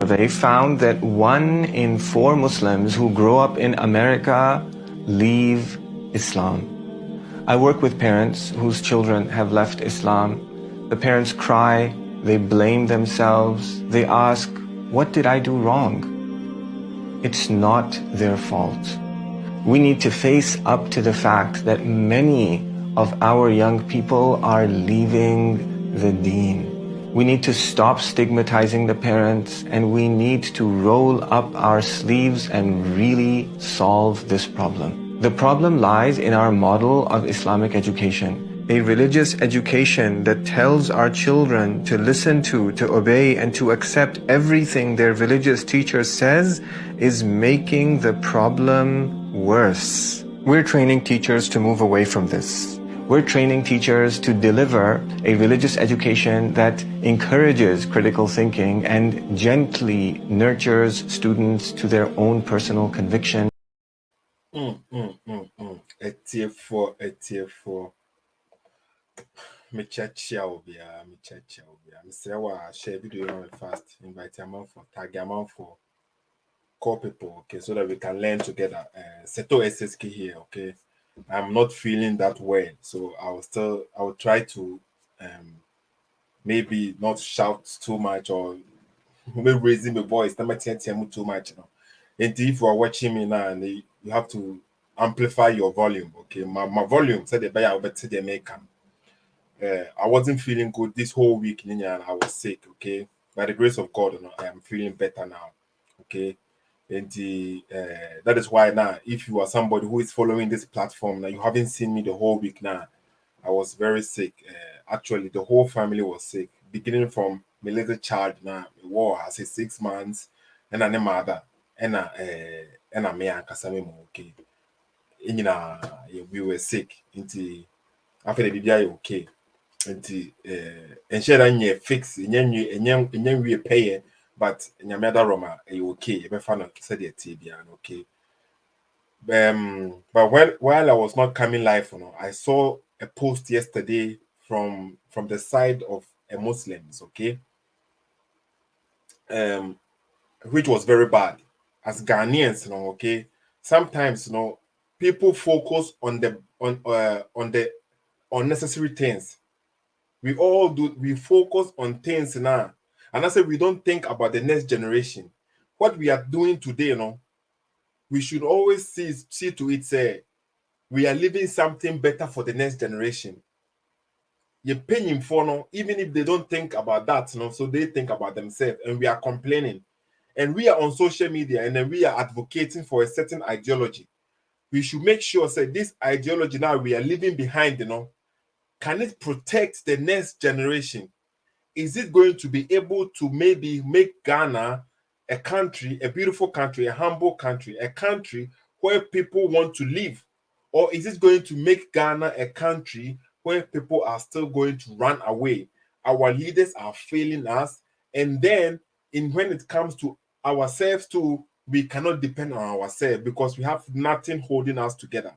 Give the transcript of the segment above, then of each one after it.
They found that 1 in 4 Muslims who grow up in America leave Islam. I work with parents whose children have left Islam. The parents cry, they blame themselves, they ask, what did I do wrong? It's not their fault. We need to face up to the fact that many of our young people are leaving the deen. We need to stop stigmatizing the parents, and we need to roll up our sleeves and really solve this problem. The problem lies in our model of Islamic education. A religious education that tells our children to listen to obey, and to accept everything their religious teacher says is making the problem worse. We're training teachers to move away from this. We're training teachers to deliver a religious education that encourages critical thinking and gently nurtures students to their own personal conviction. A tier for me chachia obia, me say wa share video on fast, invite amount for tag amount for call people, okay, so that we can learn together. Seto SSK here, okay. I'm not feeling that well, so I will try to maybe not shout too much or maybe raising my voice, not too much, you know. And if you are watching me now, and you have to amplify your volume, okay. My volume said the buyer over to the maker. I wasn't feeling good this whole week, and I was sick, okay. By the grace of God, you know, I am feeling better now, okay. And that is why now, if you are somebody who is following this platform now, you haven't seen me the whole week now. I was very sick. Actually, the whole family was sick, beginning from my little child now. War I say 6 months, and then mother, and me and Kasame okay. We were sick. Into after the BBI okay. And share that fix, and we pay, but in your mother Roma, okay. If I found said the TB and okay. But while I was not coming live, you know, I saw a post yesterday from the side of a Muslims, okay, which was very bad. As Ghanaians, you know, okay, sometimes you know people focus on the unnecessary things. We all do. We focus on things now, and I say we don't think about the next generation. What we are doing today, you know, we should always see to it. Say we are leaving something better for the next generation. You're paying for no, even if they don't think about that, you know, so they think about themselves, and we are complaining, and we are on social media, and then we are advocating for a certain ideology. We should make sure, say, this ideology now we are leaving behind, you know, can it protect the next generation? Is it going to be able to maybe make Ghana a country, a beautiful country, a humble country, a country where people want to live? Or is it going to make Ghana a country where people are still going to run away? Our leaders are failing us. And then when it comes to ourselves too, we cannot depend on ourselves because we have nothing holding us together.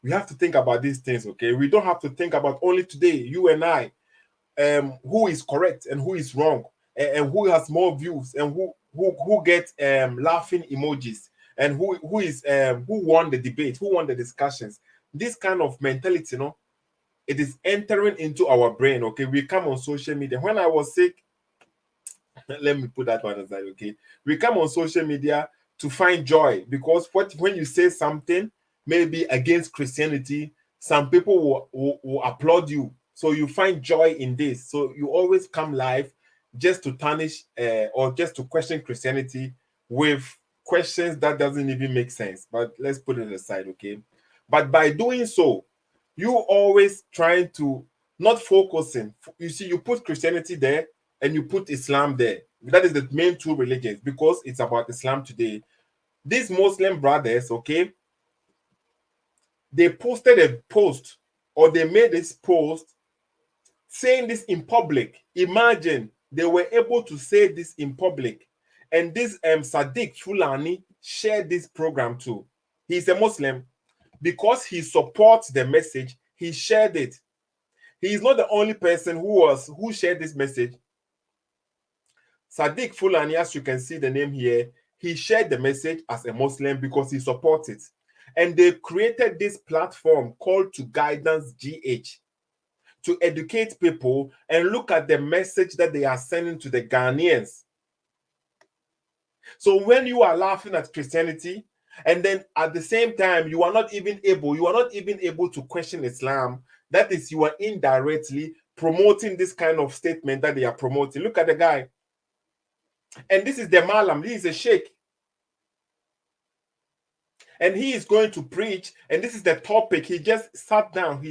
We have to think about these things, okay? We don't have to think about only today, you and I, who is correct and who is wrong, and who has more views, and who get laughing emojis, and who won the debate, who won the discussions. This kind of mentality, you know, it is entering into our brain. Okay, we come on social media. When I was sick, let me put that one aside. Okay, we come on social media to find joy because when you say something maybe against Christianity, some people will applaud you. So you find joy in this. So you always come live just to tarnish or just to question Christianity with questions that doesn't even make sense. But let's put it aside, okay? But by doing so, you always trying to not focusing. You see, you put Christianity there and you put Islam there. That is the main two religions because it's about Islam today. These Muslim brothers, okay, they posted a post or they made this post saying this in public. Imagine they were able to say this in public. And this Sadiq Fulani shared this program too. He's a Muslim. Because he supports the message, he shared it. He is not the only person who shared this message. Sadiq Fulani, as you can see the name here, he shared the message as a Muslim because he supports it. And they created this platform called To Guidance GH to educate people and look at the message that they are sending to the Ghanaians. So when you are laughing at Christianity, and then at the same time you are not even able to question Islam, that is, you are indirectly promoting this kind of statement that they are promoting. Look at the guy. And this is the Malam, he is a sheikh. And he is going to preach, and this is the topic. He just sat down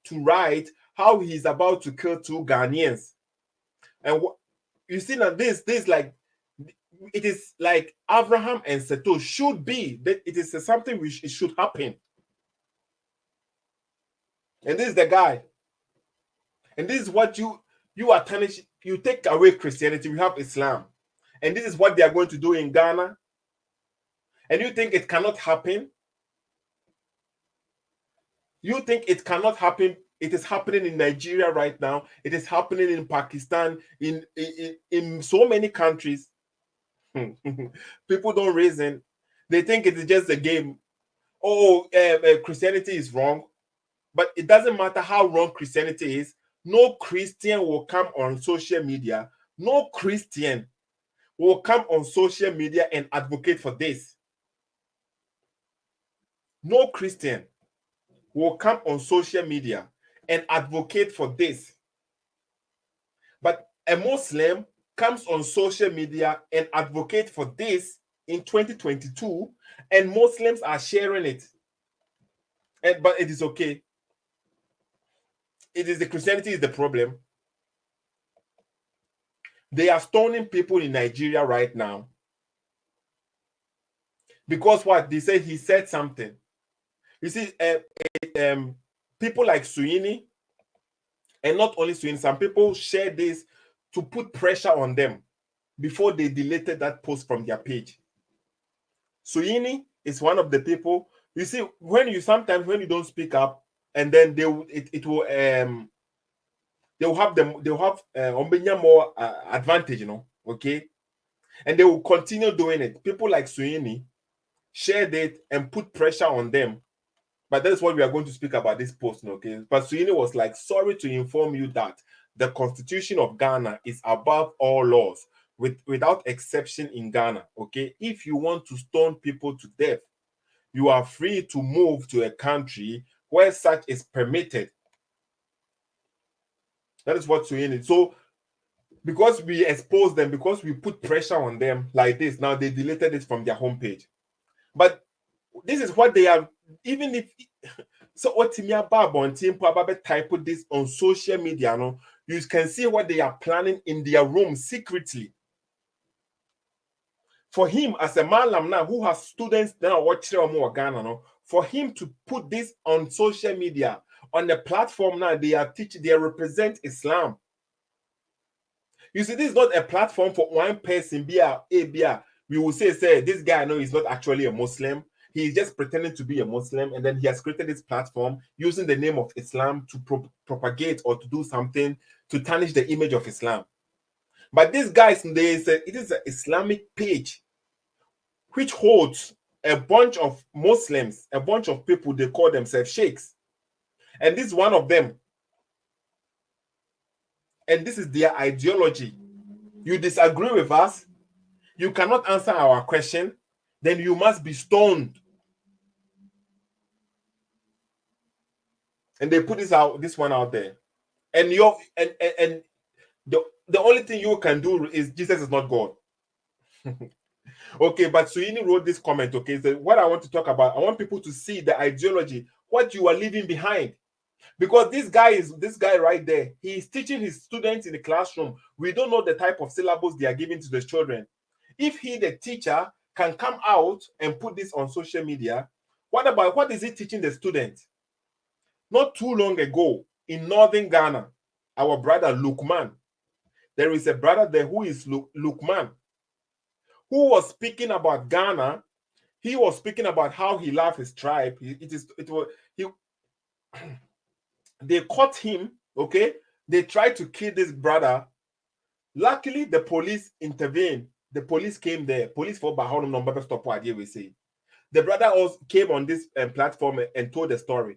to write how he's about to kill 2 Ghanaians. And you see now, this like, it is like Avraham and Seto should be, that it is something which it should happen. And this is the guy. And this is what you are tarnishing. You take away Christianity, we have Islam. And this is what they are going to do in Ghana. And you think it cannot happen? You think it cannot happen? It is happening in Nigeria right now. It is happening in Pakistan, in so many countries. People don't reason. They think it is just a game. Christianity is wrong. But it doesn't matter how wrong Christianity is. No Christian will come on social media. No Christian will come on social media and advocate for this. No Christian will come on social media and advocate for this. But a Muslim comes on social media and advocate for this in 2022, and Muslims are sharing it. But it is okay. It is the Christianity is the problem. They are stoning people in Nigeria right now. Because what? They say he said something. You see, people like Suini, and not only Suini, some people share this to put pressure on them before they deleted that post from their page. Suini is one of the people. You see, when you don't speak up, and then they'll have more advantage, okay, and they will continue doing it. People like Suini shared it and put pressure on them. But that's what we are going to speak about this post, okay? But Suini was like, sorry to inform you that the Constitution of Ghana is above all laws, without exception in Ghana, okay? If you want to stone people to death, you are free to move to a country where such is permitted. That is what Suini. So, because we exposed them, because we put pressure on them like this, now they deleted it from their homepage. But this is what they are, even if so Otimia Babo and Team Pababe type this on social media, no, you can see what they are planning in their room secretly. For him, as a Malam now who has students now watching more Ghana, no, for him to put this on social media, on the platform now, they represent Islam. You see, this is not a platform for one person. We will say, this guy, no, he's not actually a Muslim. He's just pretending to be a Muslim, and then he has created this platform using the name of Islam to propagate or to do something to tarnish the image of Islam. But these guys, it is an Islamic page which holds a bunch of Muslims, a bunch of people, they call themselves sheikhs. And this is one of them. And this is their ideology. You disagree with us, you cannot answer our question, then you must be stoned. And they put this one out there. And the only thing you can do is Jesus is not God. Okay, but Suini wrote this comment, okay? So what I want to talk about, I want people to see the ideology, what you are leaving behind. Because this guy right there, he's teaching his students in the classroom. We don't know the type of syllabus they are giving to the children. If he, the teacher, can come out and put this on social media, what is he teaching the students? Not too long ago, in northern Ghana, our brother Lukman, there is a brother there who is Lukman, who was speaking about Ghana. He was speaking about how he loved his tribe. They caught him, okay? They tried to kill this brother Luckily, the police intervened. The police came there. Police for Bahonum number stop what we say. The brother also came on this platform and told the story.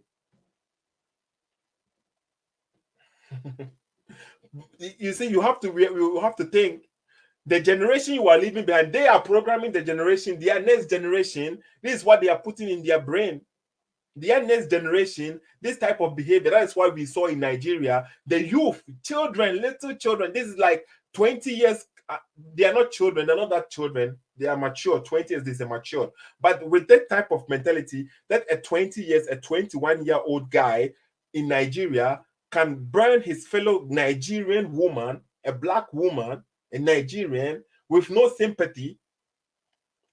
You see, you have to think the generation you are leaving behind. They are programming the generation, their next generation. This is what they are putting in their brain. Their next generation, this type of behavior. That is why we saw in Nigeria, the youth, children, little children. This is like 20 years. They are not children. They're not that children. They are mature. 20 years, this is mature. But with that type of mentality, that a 20 years, a 21-year-old guy in Nigeria can burn his fellow Nigerian woman, a black woman, a Nigerian, with no sympathy.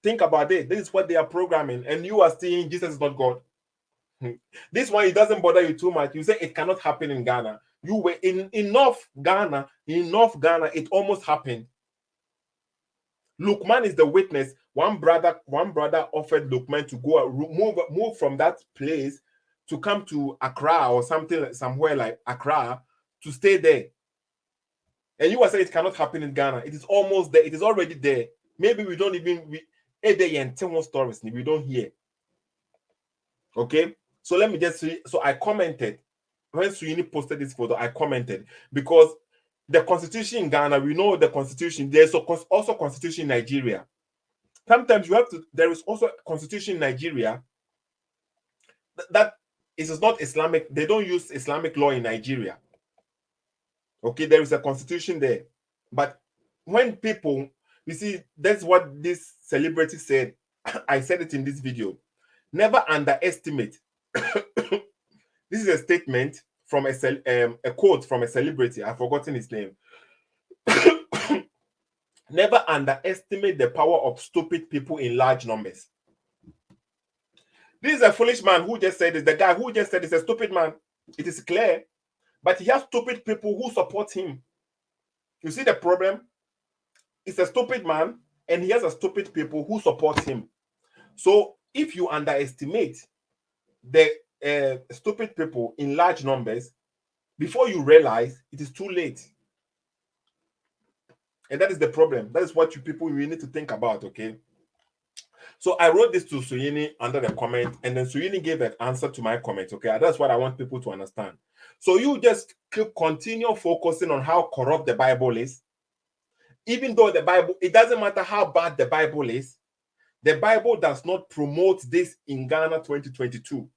Think about it. This is what they are programming. And you are saying Jesus is not God. This one, it doesn't bother you too much. You say it cannot happen in Ghana. You were in North Ghana, it almost happened. Lukman is the witness. One brother offered Lukman to go move from that place to come to Accra or something, somewhere like Accra, to stay there. And you are saying it cannot happen in Ghana. It is almost there. It is already there. Maybe we don't even stories we don't hear. Okay, so let me just see. So I commented when Suini posted this photo. I commented because the constitution in Ghana, we know the constitution. There's also constitution in Nigeria. Sometimes you have to. There is also a constitution in Nigeria that is not Islamic. They don't use Islamic law in Nigeria. Okay, there is a constitution there, but when people, you see, that's what this celebrity said. I said it in this video. Never underestimate. This is a statement from a quote from a celebrity. I've forgotten his name. Never underestimate the power of stupid people in large numbers. This is a foolish man who just said this. The guy who just said it's a stupid man. It is clear. But he has stupid people who support him. You see the problem? It's a stupid man and he has a stupid people who support him. So if you underestimate the stupid people in large numbers, before you realize, it is too late. And that is the problem. That is what you people really need to think about, okay? So I wrote this to Suyini under the comment, and then Suyini gave an answer to my comment, okay? That's what I want people to understand. So you just continue focusing on how corrupt the Bible is. Even though the Bible, it doesn't matter how bad the Bible is, the Bible does not promote this in Ghana 2022.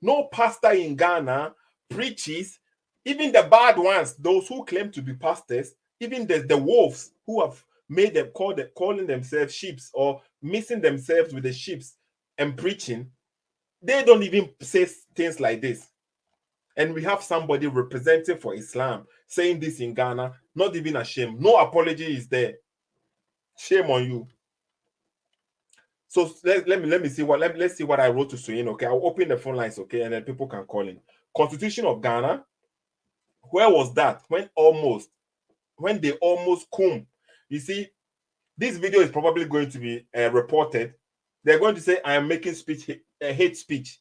No pastor in Ghana preaches, even the bad ones, those who claim to be pastors, even the wolves who have made them calling themselves sheep or mixing themselves with the sheep and preaching, they don't even say things like this. And we have somebody representing for Islam saying this in Ghana, not even ashamed. No apology is there. Shame on you. So let me see what let's see what I wrote to Suyin. Okay, I'll open the phone lines, okay, and then people can call in. Constitution of Ghana. Where was that when they almost come? You see, this video is probably going to be reported. They're going to say I am making hate speech.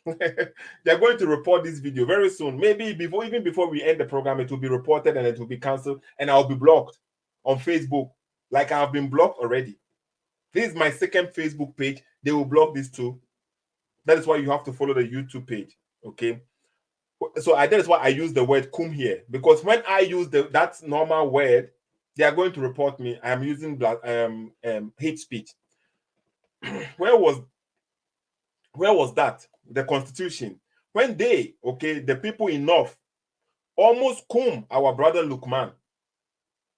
They're going to report this video very soon. Maybe even before we end the program, it will be reported and it will be cancelled, and I'll be blocked on Facebook, like I have been blocked already. This is my second Facebook page. They will block this too. That is why you have to follow the YouTube page. Okay. So that is why I use the word "kum" here, because when I use that normal word, they are going to report me. I am using hate speech. Where was that? The Constitution. When the people in North almost kum our brother Lukman.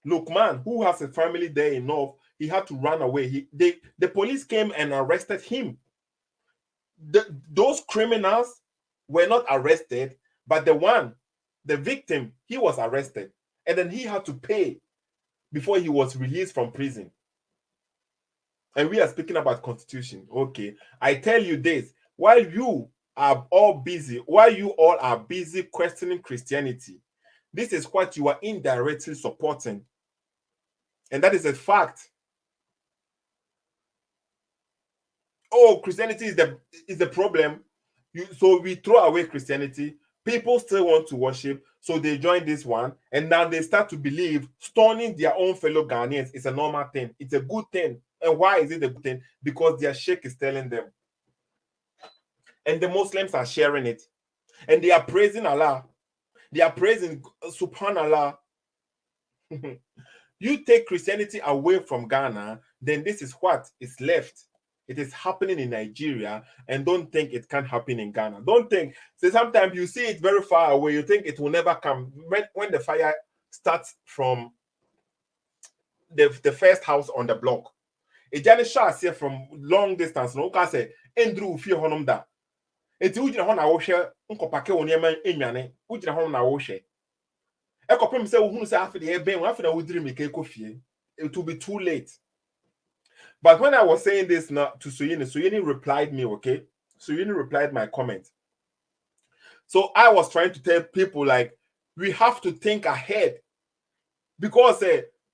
Lukman, who has a family there in North, he had to run away. The police came and arrested him. Those criminals were not arrested, but the victim, he was arrested. And then he had to pay before he was released from prison. And we are speaking about Constitution. Okay. I tell you this, while you all are busy questioning Christianity, this is what you are indirectly supporting. And that is a fact. Oh, Christianity is the problem. So we throw away Christianity. People still want to worship, so they join this one, and now they start to believe stoning their own fellow Ghanaians is a normal thing. It's a good thing. And why is it a good thing? Because their sheikh is telling them. And the Muslims are sharing it. And they are praising Allah. They are praising Subhanallah. You take Christianity away from Ghana, then this is what is left. It is happening in Nigeria, and don't think it can't happen in Ghana. Don't think. So sometimes you see it very far away, you think it will never come. When the fire starts from the first house on the block, it just shots here from long distance. No, because say Andrew fear honum da. Eti ujina ho na wo hwe nkopake woniema enwane. Ujina ho na wo hwe. Ekopem say wo hunu say afi de eben, afi na wo diri meka ekofie. It will be too late. But when I was saying this now to Suyini replied me, okay? Suyini replied my comment. So I was trying to tell people, like, we have to think ahead. Because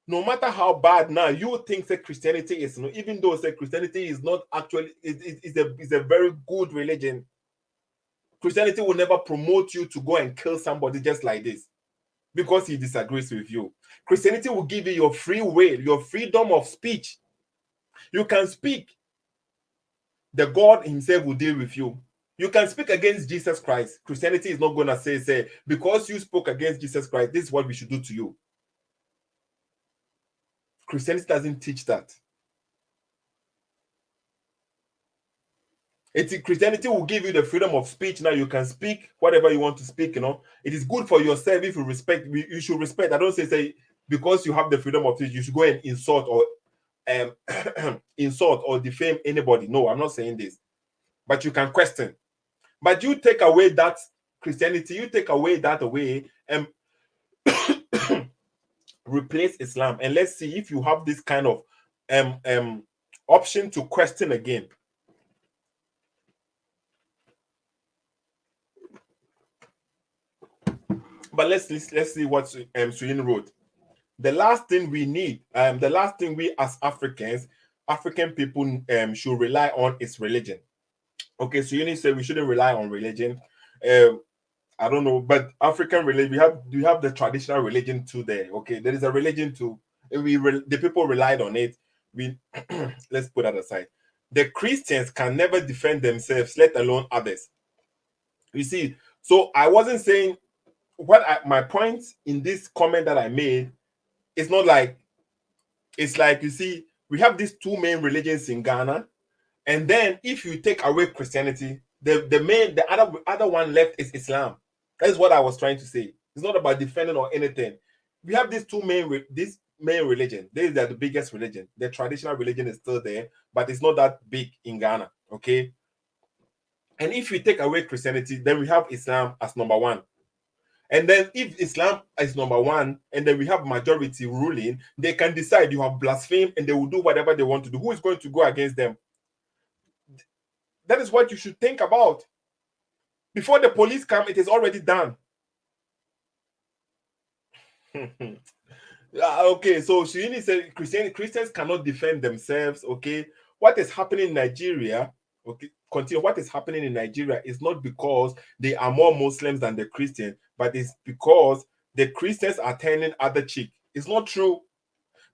no matter how bad now you think that Christianity is, even though Christianity is not actually, it's a very good religion. Christianity will never promote you to go and kill somebody just like this because he disagrees with you. Christianity will give you your free will, your freedom of speech. You can speak. The God himself will deal with you. You can speak against Jesus Christ. Christianity is not going to say, because you spoke against Jesus Christ, this is what we should do to you. Christianity doesn't teach that. Christianity will give you the freedom of speech. Now you can speak whatever you want to speak, It is good for yourself if you respect. You should respect. I don't say because you have the freedom of speech, you should go and insult or insult or defame anybody. No, I'm not saying this. But you can question. But you take away that Christianity, you take away that away and replace Islam. And let's see if you have this kind of option to question again. But let's see what Suyin wrote. The last thing we need, the last thing we as African people should rely on is religion. Okay, so you said we shouldn't rely on religion. I don't know, but African religion, we have the traditional religion too there. Okay, there is a religion too. The people relied on it. Let's put that aside. The Christians can never defend themselves, let alone others. You see, so I wasn't saying my point in this comment that I made is not like, it's like, you see, we have these two main religions in Ghana, and then if you take away Christianity, the other one left is Islam. That is what I was trying to say. It's not about defending or anything. We have these two main religion. These are the biggest religion. The traditional religion is still there, but it's not that big in Ghana. Okay. And if we take away Christianity, then we have Islam as number one. And then if Islam is number one, and then we have majority ruling, they can decide you have blasphemed, and they will do whatever they want to do. Who is going to go against them? That is what you should think about. Before the police come, it is already done. Okay, so Shirini said Christians cannot defend themselves. Okay, what is happening in Nigeria? Okay, continue. What is happening in Nigeria is not because they are more Muslims than the Christians, but it's because the Christians are turning other cheek. It's not true.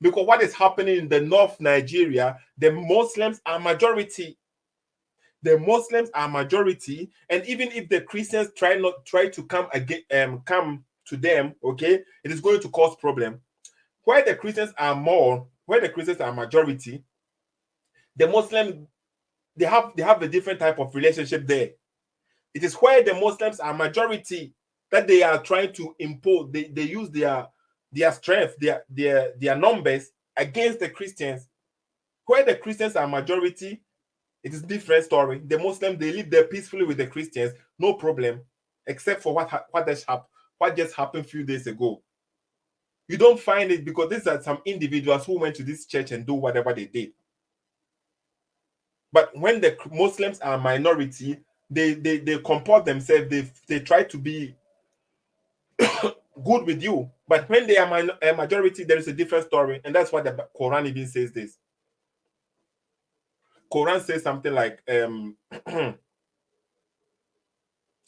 Because what is happening in the North Nigeria, the Muslims are majority. The Muslims are majority, and even if the Christians try to come again, come to them, okay, it is going to cause problem. Where the Christians are majority, the Muslims they have a different type of relationship there. It is where the Muslims are majority that they are trying to impose. They use their strength, their numbers against the Christians. Where the Christians are majority, it is a different story. The Muslims, they live there peacefully with the Christians, no problem, except for what just happened a few days ago. You don't find it because these are some individuals who went to this church and do whatever they did. But when the Muslims are minority, they comport themselves, they try to be good with you. But when they are a majority, there is a different story. And that's what the Quran even says this. Quran says something like,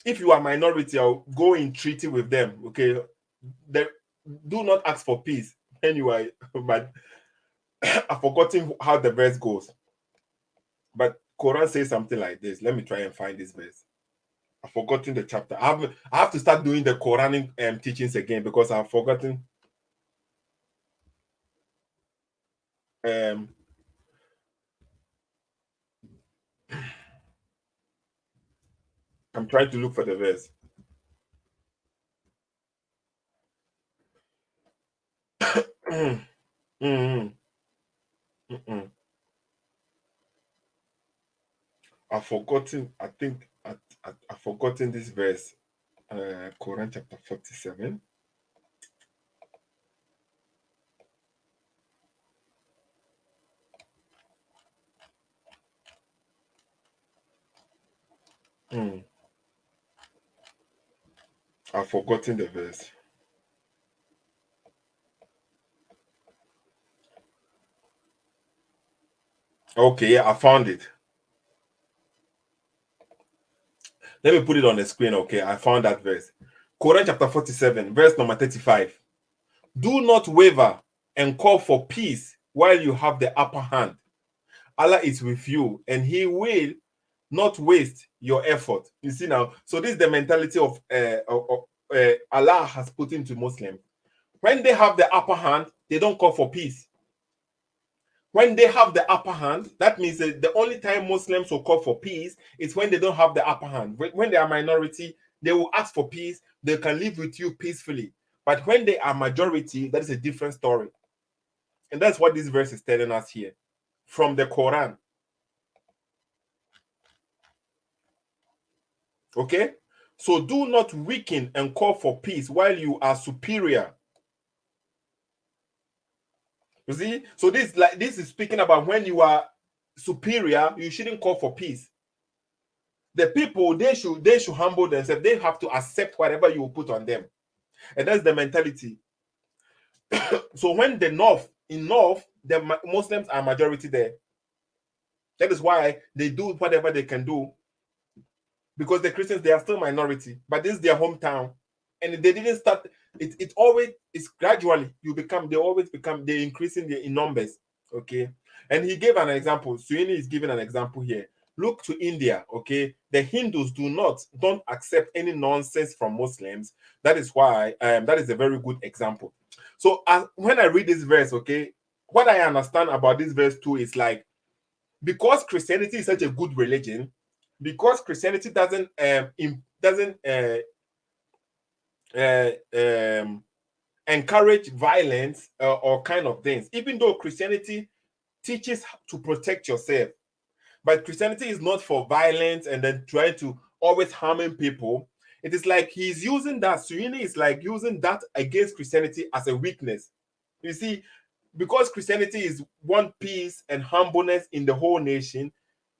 if you are minority, I'll go in treaty with them. Okay, do not ask for peace when you are. But I've forgotten how the verse goes. But Quran says something like this. Let me try and find this verse. I've forgotten the chapter. I have to start doing the Quranic teachings again because I've forgotten. I'm trying to look for the verse. Mm, mm, mm, mm. I've forgotten. I think I've forgotten this verse. Quran chapter 47. Mm, I've forgotten the verse. Okay, yeah, I found it. Let me put it on the screen. Okay, I found that verse. Quran chapter 47, verse number 35. Do not waver and call for peace while you have the upper hand. Allah is with you and He will not waste your effort. You see now, so this is the mentality of Allah has put into Muslims. When they have the upper hand, they don't call for peace. When they have the upper hand, that means that the only time Muslims will call for peace is when they don't have the upper hand. When they are minority, they will ask for peace. They can live with you peacefully. But when they are majority, that is a different story. And that's what this verse is telling us here from the Quran. Okay? So do not weaken and call for peace while you are superior. You see? So this is speaking about when you are superior, you shouldn't call for peace. The people, they should humble themselves. They have to accept whatever you put on them. And that's the mentality. So when in North, the Muslims are majority there. That is why they do whatever they can do. Because the Christians, they are still minority, but this is their hometown. And they didn't start it always is gradually they increasing in numbers. Okay. And he gave an example. Suini is giving an example here. Look to India. Okay, the Hindus don't accept any nonsense from Muslims. That is why that is a very good example. So when I read this verse, okay, what I understand about this verse too is like, because Christianity is such a good religion, because Christianity doesn't uh, um, encourage violence or kind of things. Even though Christianity teaches to protect yourself, but Christianity is not for violence and then trying to always harming people. It is like he's using that. Suini is like using that against Christianity as a weakness. You see, because Christianity is one peace and humbleness in the whole nation,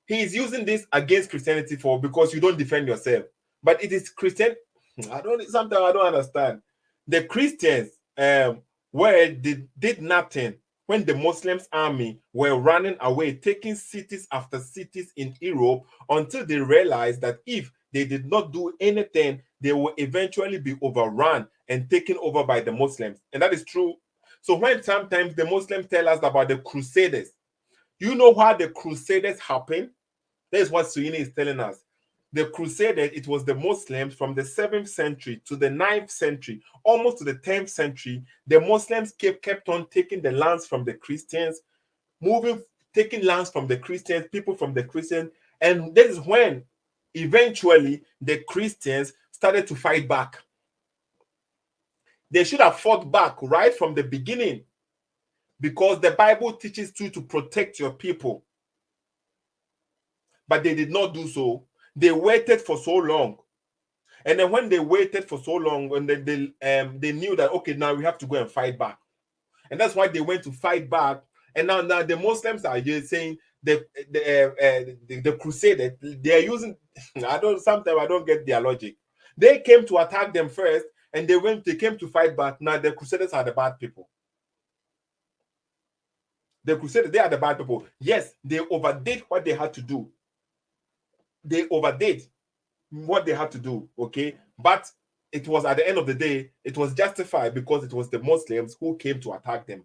he is using this against Christianity for because you don't defend yourself. But it is Christian. Sometimes I don't understand. The Christians did nothing when the Muslims army were running away, taking cities after cities in Europe until they realized that if they did not do anything, they will eventually be overrun and taken over by the Muslims. And that is true. So when sometimes the Muslims tell us about the Crusaders, you know why the Crusaders happened? That is what Suini is telling us. The Crusaders, it was the Muslims from the 7th century to the 9th century, almost to the 10th century. The Muslims kept on taking the lands from the Christians, taking lands from the Christians, people from the Christians. And this is when eventually the Christians started to fight back. They should have fought back right from the beginning, because the Bible teaches you to protect your people. But they did not do so. They waited for so long. And then when they waited for so long, and they knew that, okay, now we have to go and fight back. And that's why they went to fight back. And now the Muslims are saying the Crusaders, they are using sometimes I don't get their logic. They came to attack them first, and they came to fight back. Now the Crusaders are the bad people. The Crusaders, they are the bad people. Yes, they overdid what they had to do. They overdid. what they had to do, okay? But it was, at the end of the day, it was justified because it was the Muslims who came to attack them.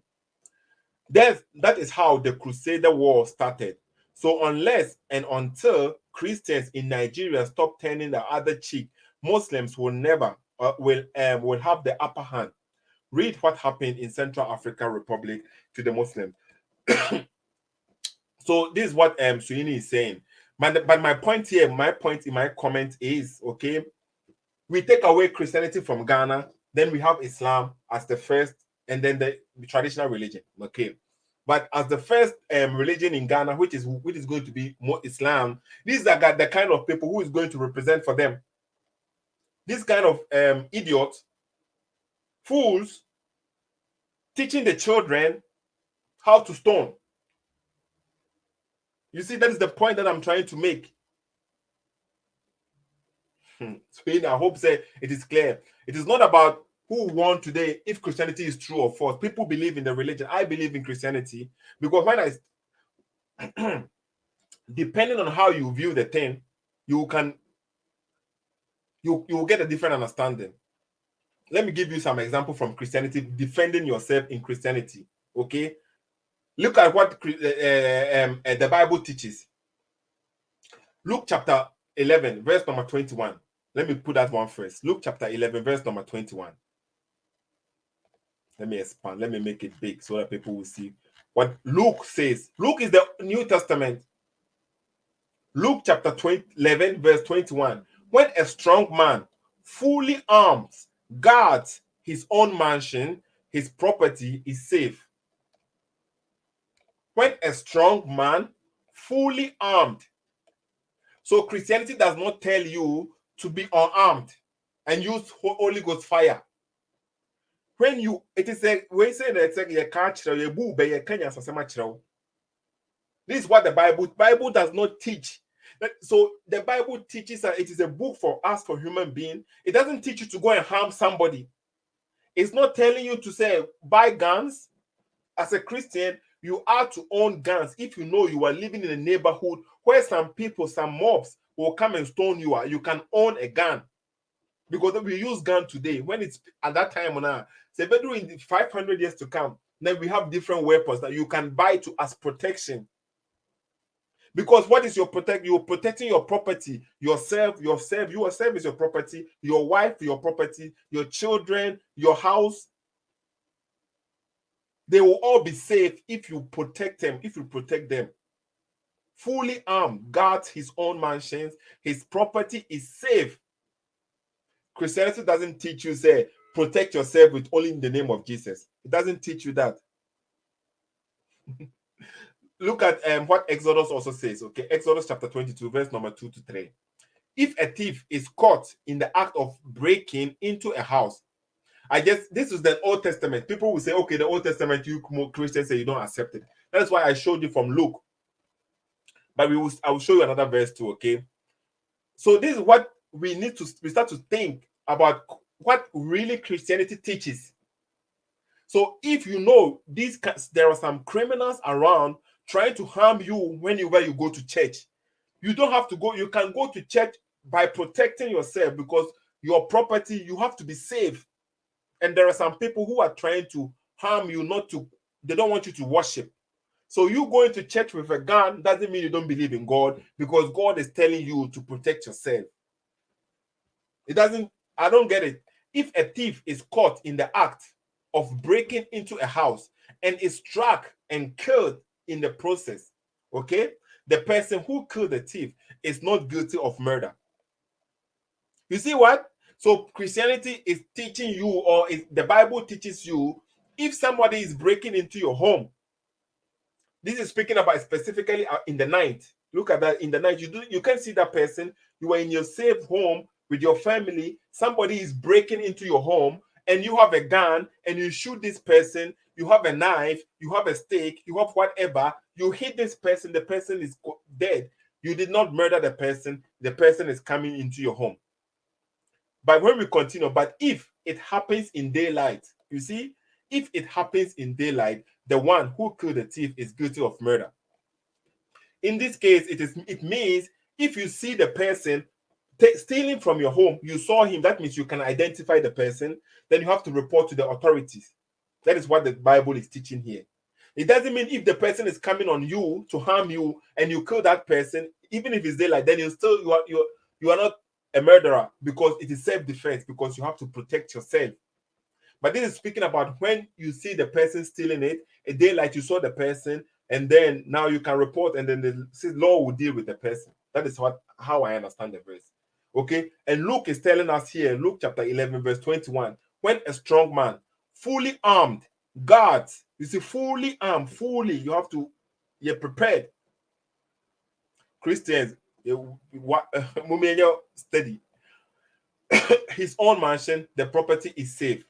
That is how the Crusader War started. So unless and until Christians in Nigeria stop turning the other cheek, Muslims will never will have the upper hand. Read what happened in Central African Republic to the Muslims. So this is what Suini is saying. But my point here, my point in my comment is, okay, we take away Christianity from Ghana, then we have Islam as the first, and then the traditional religion. Okay. But as the first religion in Ghana, which is going to be more Islam, these are the kind of people who is going to represent for them. This kind of idiots, fools, teaching the children how to stone. You see, that is the point that I'm trying to make. So I hope say it is clear. It is not about who won today, if Christianity is true or false. People believe in the religion. I believe in Christianity because when I depending on how you view the thing, you will get a different understanding. Let me give you some example from Christianity, defending yourself in Christianity. Okay, look at what the Bible teaches. Luke chapter 11, verse number 21. Let me put that one first. Luke chapter 11, verse number 21. Let me expand. Let me make it big so that people will see what Luke says. Luke is the New Testament. Luke chapter 11, verse 21. When a strong man, fully armed, guards his own mansion, his property is safe. When a strong man, fully armed. So Christianity does not tell you to be unarmed and use Holy Ghost fire. When you, it is a way say that it's like you catch you boo be you Kenya sasema. This is what the Bible does not teach. So the Bible teaches that it is a book for us, for human being. It doesn't teach you to go and harm somebody. It's not telling you to say buy guns. As a Christian, you are to own guns if you know you are living in a neighborhood where some people, some mobs will come and stone you. You can own a gun. Because we use gun today, when it's at that time now, say better in the 500 years to come, then we have different weapons that you can buy to as protection. Because what is your protect? You're protecting your property, yourself is your property, your wife, your property, your children, your house. They will all be safe if you protect them, Fully armed, guards his own mansions, his property is safe. Christianity doesn't teach you, say, protect yourself with only in the name of Jesus. It doesn't teach you that. Look at what Exodus also says, okay? Exodus chapter 22, verse number 2 to 3. If a thief is caught in the act of breaking into a house, I guess this is the Old Testament. People will say, okay, the Old Testament, you Christians say you don't accept it. That's why I showed you from Luke. But I will show you another verse too, okay? So this is what we start to think about what really Christianity teaches. So if you know there are some criminals around trying to harm you whenever you go to church, you don't have to go. You can go to church by protecting yourself because your property, you have to be safe. And there are some people who are trying to harm you, they don't want you to worship. So you going to church with a gun doesn't mean you don't believe in God, because God is telling you to protect yourself. I don't get it. If a thief is caught in the act of breaking into a house and is struck and killed in the process, okay, the person who killed the thief is not guilty of murder. You see what? So Christianity is teaching you, or the Bible teaches you, if somebody is breaking into your home, this is speaking about specifically in the night. Look at that. In the night, you can see that person. You are in your safe home with your family. Somebody is breaking into your home, and you have a gun, and you shoot this person. You have a knife. You have a stake. You have whatever. You hit this person. The person is dead. You did not murder the person. The person is coming into your home. But when we continue, but if it happens in daylight, you see, if it happens in daylight, the one who killed the thief is guilty of murder. In this case, it means if you see the person stealing from your home, you saw him, that means you can identify the person, then you have to report to the authorities. That is what the Bible is teaching here. It doesn't mean if the person is coming on you to harm you and you kill that person, even if it's daylight, then you are not a murderer, because it is self-defense, because you have to protect yourself. But this is speaking about when you see the person stealing it, a daylight, you saw the person, and then now you can report, and then the law will deal with the person. That is how I understand the verse. Okay, and Luke is telling us here, Luke chapter 11, verse 21, when a strong man, fully armed, guards, you see, fully armed, you have to, you're prepared. Christians, steady. His own mansion, the property is safe.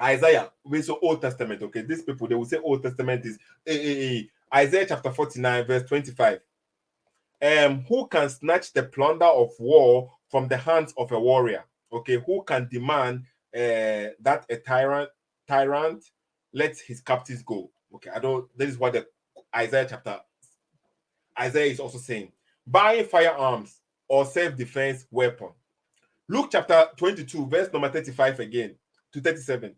Isaiah, we saw Old Testament. Okay, these people, they will say Old Testament is Isaiah chapter 49, verse 25. Who can snatch the plunder of war from the hands of a warrior? Okay, who can demand that a tyrant lets his captives go? Okay, I don't. This is what the Isaiah is also saying. Buying firearms or self-defense weapon. Luke chapter 22, verse number 35 again to 37.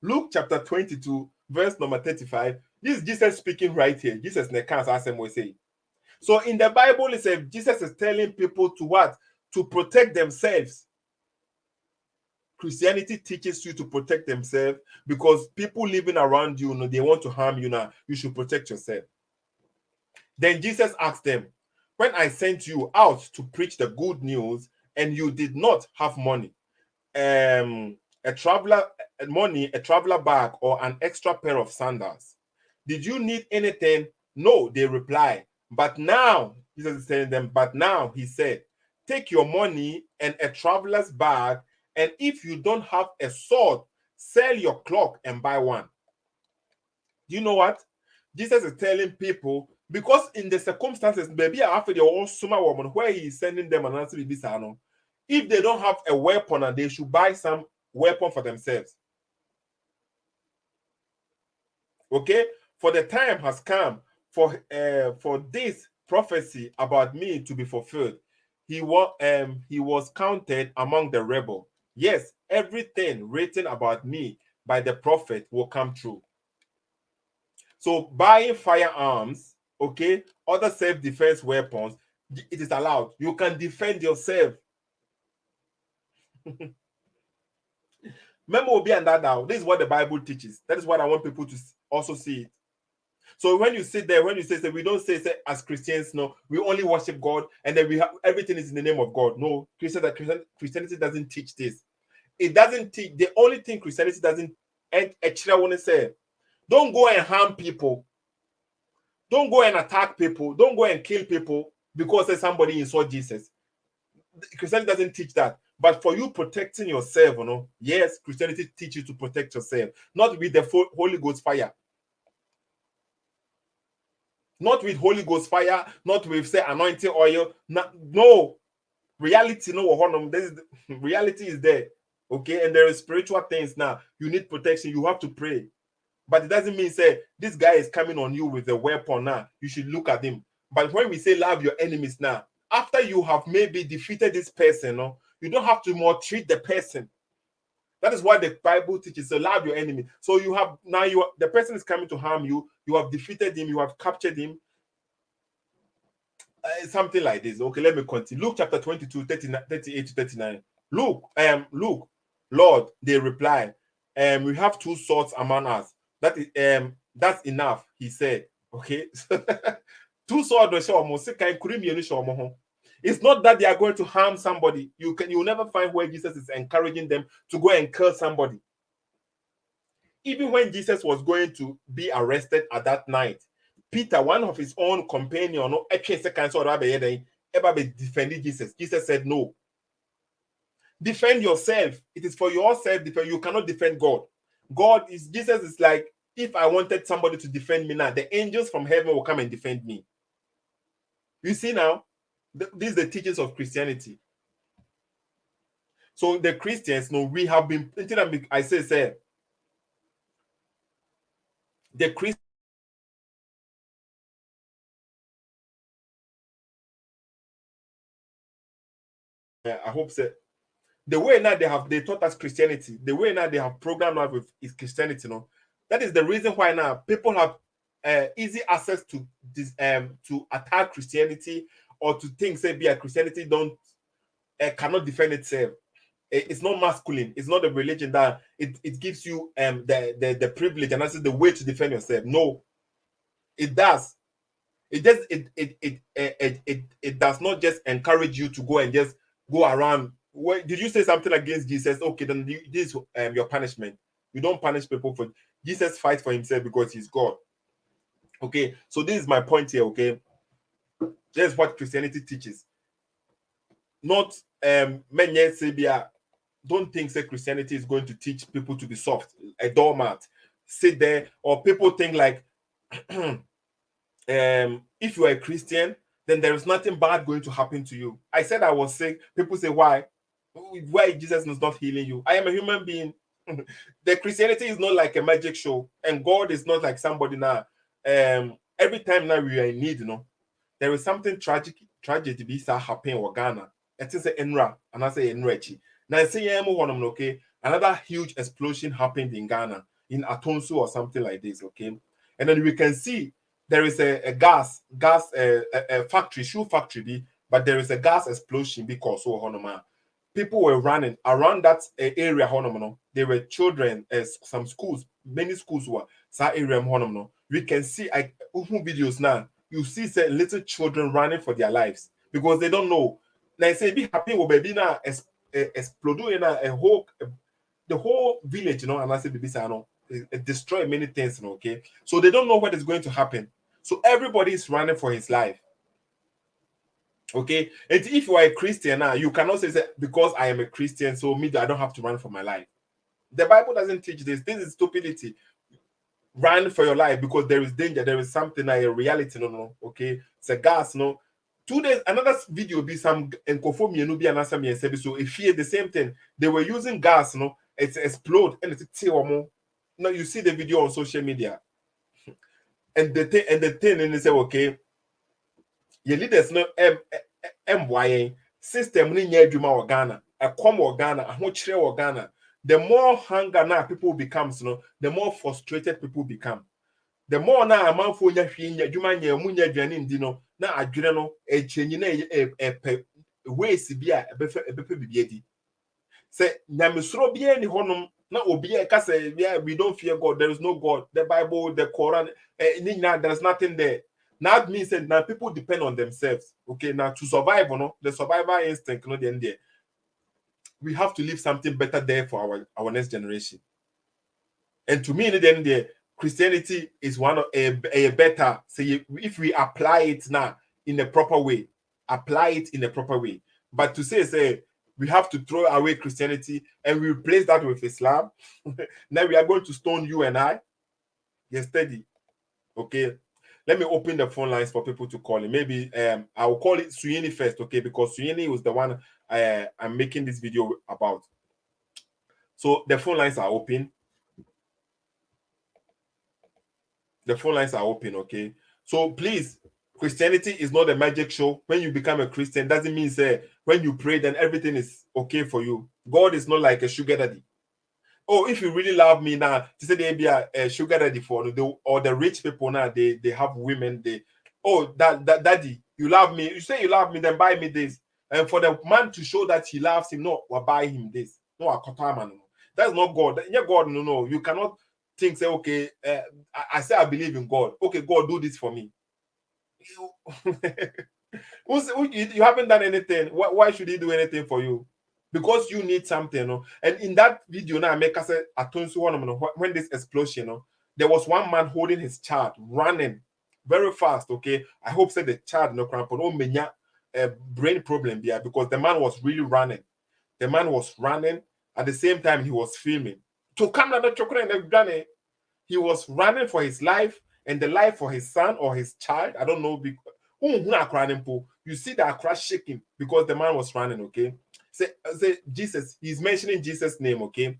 Luke chapter 22, verse number 35. This is Jesus speaking right here. Jesus nekas asem we say. So in the Bible, it says Jesus is telling people to what? To protect themselves. Christianity teaches you to protect themselves because people living around you, they want to harm you now. You should protect yourself. Then Jesus asked them, when I sent you out to preach the good news and you did not have money, a traveler bag, or an extra pair of sandals, did you need anything? No, they replied. But now, Jesus is telling them, but now, he said, take your money and a traveler's bag, and if you don't have a sword, sell your cloak and buy one. Do you know what? Jesus is telling people, because in the circumstances, maybe after the old summer woman, where he is sending them an answer, if they don't have a weapon, and they should buy some weapon for themselves. Okay, for the time has come for this prophecy about me to be fulfilled. He was counted among the rebel. Yes, everything written about me by the prophet will come true. So buying firearms, okay, other self-defense weapons, it is allowed. You can defend yourself. Remember, will be and that now. This is what the Bible teaches. That is what I want people to also see it. So when you sit there, when you say we don't say as Christians, no, we only worship God and then we have everything is in the name of God. No, Christianity doesn't teach this. It doesn't teach. The only thing Christianity doesn't actually want to say, don't go and harm people. Don't go and attack people. Don't go and kill people because somebody insult Jesus. Christianity doesn't teach that. But for you protecting yourself, yes, Christianity teaches you to protect yourself, not with the Holy Ghost fire. Not with Holy Ghost fire, not with say anointing oil. No, reality, no. Reality is there, okay. And there is spiritual things now. You need protection. You have to pray, but it doesn't mean say this guy is coming on you with a weapon now. You should look at him. But when we say love your enemies now, after you have maybe defeated this person, you don't have to maltreat the person. That is what the Bible teaches. So love your enemy. So you have now the person is coming to harm you. You have defeated him. You have captured him. Something like this. Okay, let me continue. Luke chapter 22, 38 to 39. Luke, Lord, they reply, we have 2 swords among us. That's enough, he said. Okay. 2 swords. It's not that they are going to harm somebody. You will never find where Jesus is encouraging them to go and kill somebody. Even when Jesus was going to be arrested at that night, Peter, one of his own companion, defended Jesus. Jesus said, no. Defend yourself. It is for your self-defense. You cannot defend God. Jesus is like, if I wanted somebody to defend me now, the angels from heaven will come and defend me. You see now, these are the teachings of Christianity. So the Christians, we have been, I say, the Christians I hope so. The way now they taught us Christianity, the way now they have programmed us with is Christianity, that is the reason why now people have easy access to this to attack Christianity or to think say be a Christianity don't cannot defend itself. It's not masculine. It's not a religion that it gives you the privilege and that's the way to defend yourself. No, it does. It does not just encourage you to go and just go around. Did you say something against Jesus? Okay, then this is your punishment. You don't punish people for Jesus fights for himself because he's God. Okay, so this is my point here. Okay, this is what Christianity teaches. Not many say don't think say Christianity is going to teach people to be soft, a doormat, sit there, or people think like if you are a Christian, then there is nothing bad going to happen to you. I said I was sick. People say, why? Why Jesus is not healing you? I am a human being. The Christianity is not like a magic show, and God is not like somebody now. Every time now we are in need, there is something tragedy be happening in Ghana. It is Enra, and I say Enrechi. Now I say okay, another huge explosion happened in Ghana, in Atonsu or something like this, okay? And then we can see there is a gas factory, shoe factory, but there is a gas explosion because people were running around that area. There were children, some schools, many schools were that area. We can see videos now. You see little children running for their lives because they don't know. Like say, be happy with baby now exploding a whole the whole village, and I say baby, it destroy many things, okay? So they don't know what is going to happen. So everybody is running for his life. Okay, and if you are a Christian now, you cannot say because I am a Christian, so me I don't have to run for my life. The Bible doesn't teach this. This is stupidity. Run for your life because there is danger. There is something like a reality. No. Okay, it's a gas. No. 2 days, another video be some encophobia no be an answer me and say so. If you the same thing, they were using gas. No, it's explode and it's more. Now you see the video on social media, and the thing and they say okay. Your leaders no MYA system ni nya adwuma wɔ Ghana, ɛkɔm wɔ Ghana, ahokyere wɔ Ghana. The more hunger now people becomes, the more frustrated people become. The more now amanfo nya hwe nya adwuma nya mu nya adwane ndi no, na adwene no echenyi na epe ways bi a ebefe bibia di. Say nyamesoro bia ni honom na obi e ka say we don't fear God, there is no God. The Bible, the Quran, there's nothing there. Now that means that now people depend on themselves. Okay, now to survive, the survival instinct, the end there. We have to leave something better there for our next generation. And to me, in the end there, Christianity is one of a better. Say if we apply it now in a proper way, apply it in a proper way. But to say we have to throw away Christianity and we replace that with Islam. Now we are going to stone you and I. You're steady. Okay. Let me open the phone lines for people to call in. Maybe I will call it Suyini first, okay? Because Suyini was the one I'm making this video about. So the phone lines are open. The phone lines are open, okay? So please, Christianity is not a magic show. When you become a Christian, doesn't mean say when you pray, then everything is okay for you. God is not like a sugar daddy. Oh, if you really love me now, to say they be a sugar daddy for or the rich people now, they have women, daddy, you love me. You say you love me, then buy me this. And for the man to show that he loves him, no, we'll buy him this. No, that's not God. Yeah, God, no. You cannot think, say, okay, I say I believe in God. Okay, God, do this for me. You haven't done anything. Why should he do anything for you? Because you need something, And in that video now, I make us say when this explosion, there was one man holding his child, running very fast. Okay, I hope say the child no cramp no menya brain problem there because the man was really running. The man was running at the same time he was filming. To come down the chocolate and he was running for his life and the life for his son or his child. I don't know. You see that crash shaking because the man was running. Okay. Say Jesus, he's mentioning Jesus' name, okay?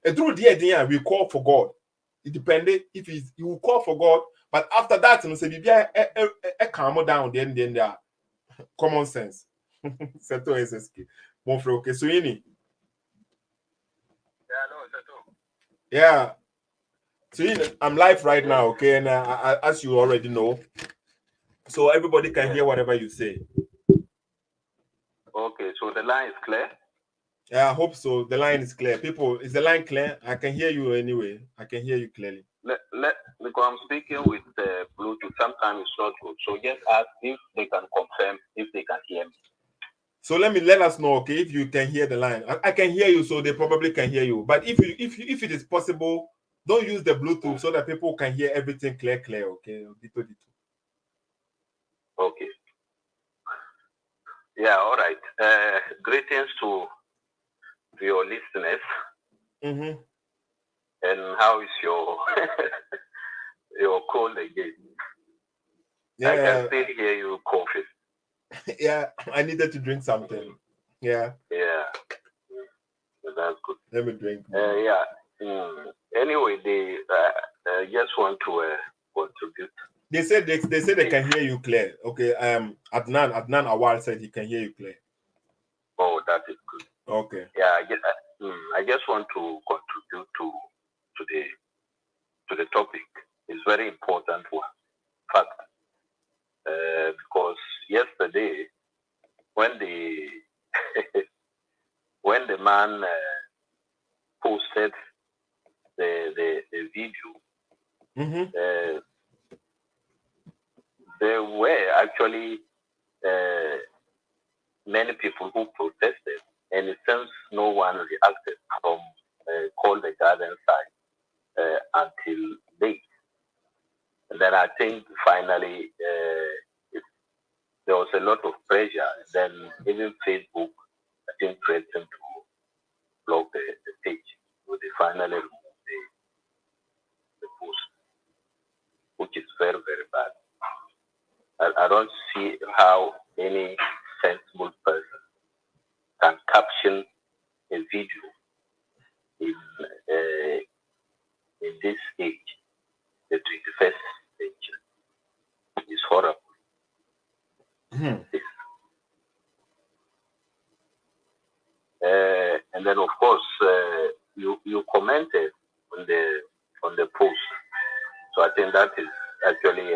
And through the idea, we call for God. It depended if he will call for God, but after that, say, calm down, then there common sense. Okay, so Ini. Yeah, no, it's at all. Yeah. So I'm live right now, okay, and as you already know, so everybody can hear whatever you say. Okay, so the line is clear. Yeah, I hope so. The line is clear. People, is the line clear? I can hear you anyway. I can hear you clearly. Because I'm speaking with Bluetooth. Sometimes it's not good. So just ask if they can confirm if they can hear me. So let us know, okay, if you can hear the line. I can hear you, so they probably can hear you. But if it is possible, don't use the Bluetooth so that people can hear everything clear, okay? Okay. Yeah, all right. Greetings to your listeners. Mm-hmm. And how is your your cold again? Yeah. I can still hear you coughing. Yeah, I needed to drink something. Yeah. Yeah. That's good. Let me drink. Yeah. Anyway, they just want to contribute. They said they can hear you clear. Okay. Adnan Awal said he can hear you clear. Oh, that is good. Okay. Yeah, I just want to contribute to the topic. It's very important one. Fact. Because yesterday, when the when the man posted the video, Mm-hmm. there were actually many people who protested, and since no one reacted from Call the Garden side until late, and then I think finally there was a lot of pressure. Then even Facebook, I think, threatened to block the page. So they finally removed the post, which is very, very bad. I don't see how any sensible person can caption a video in this age, the 21st century. It's horrible. And then, of course, you commented on the post, so I think that is actually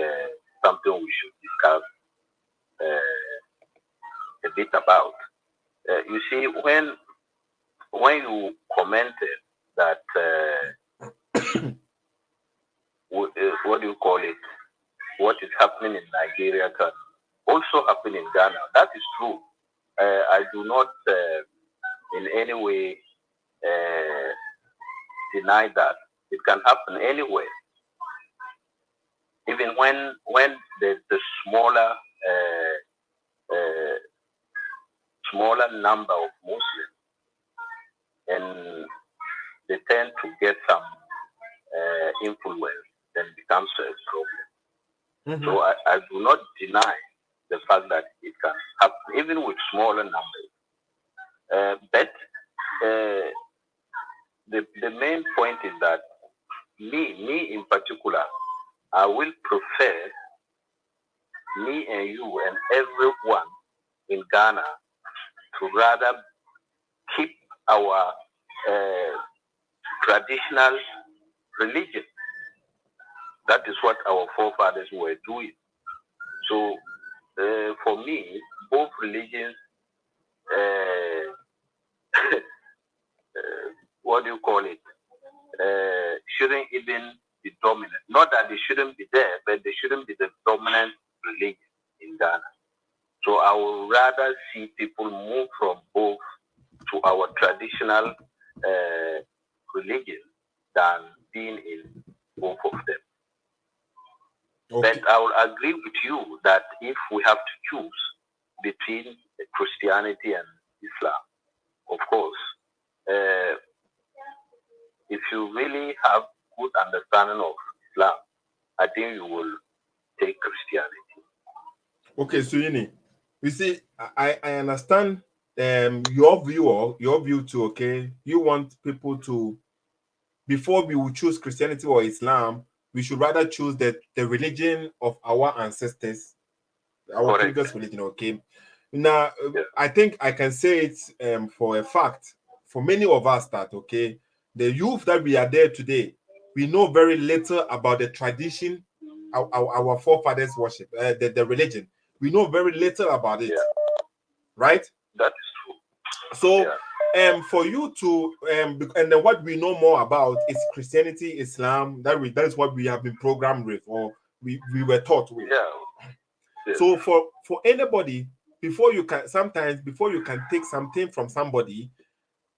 something we should discuss a bit about. You see, when you commented that what do you call it? What is happening in Nigeria can also happen in Ghana. That is true. I do not in any way deny that it can happen anywhere. Even when the smaller number of Muslims, and they tend to get some influence, then becomes a problem. Mm-hmm. So I do not deny the fact that it can happen, even with smaller numbers. But the main point is that me in particular, I will prefer me and you and everyone in Ghana to rather keep our traditional religion. That is what our forefathers were doing. So for me, both religions, what do you call it, shouldn't even be dominant. Not that they shouldn't be there, but they shouldn't be the dominant religion in Ghana. So I would rather see people move from both to our traditional religion than being in both of them. Okay. But I will agree with you that if we have to choose between Christianity and Islam, of course, if you really have good understanding of Islam, I think you will take Christianity. Okay, so you see, I understand your view too. Okay, you want people to, before we will choose Christianity or Islam, we should rather choose the religion of our ancestors, our Correct. previous religion. Okay, Now, Yeah. I think I can say it for a fact for many of us that okay, the youth that we are there today, we know very little about the tradition, our forefathers worship, the religion. We know very little about it, Yeah. right? That is true. So, Yeah. for you to and then what we know more about is Christianity, Islam. That is what we have been programmed with, or we were taught with. Yeah. Yes. So for anybody, before you can take something from somebody,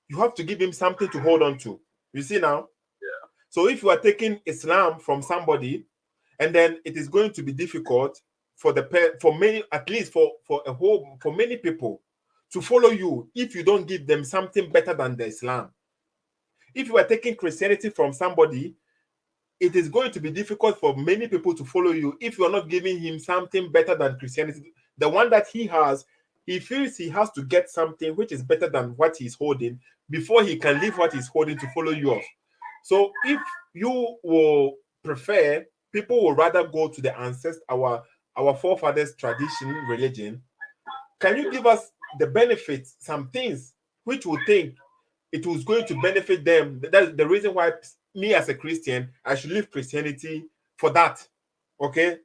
you have to give him something to hold on to. You see now? Yeah. So if you are taking Islam from somebody, and then it is going to be difficult for many, at least for many people to follow you if you don't give them something better than the Islam. If you are taking Christianity from somebody, it is going to be difficult for many people to follow you if you are not giving him something better than Christianity. The one that he has, he feels he has to get something which is better than what he's holding before he can leave what he's holding to follow yours. So if you will prefer, people will rather go to the ancestors, our forefathers' tradition, religion. Can you give us the benefits, some things which we think it was going to benefit them? That's the reason why me as a Christian, I should leave Christianity for that. Okay,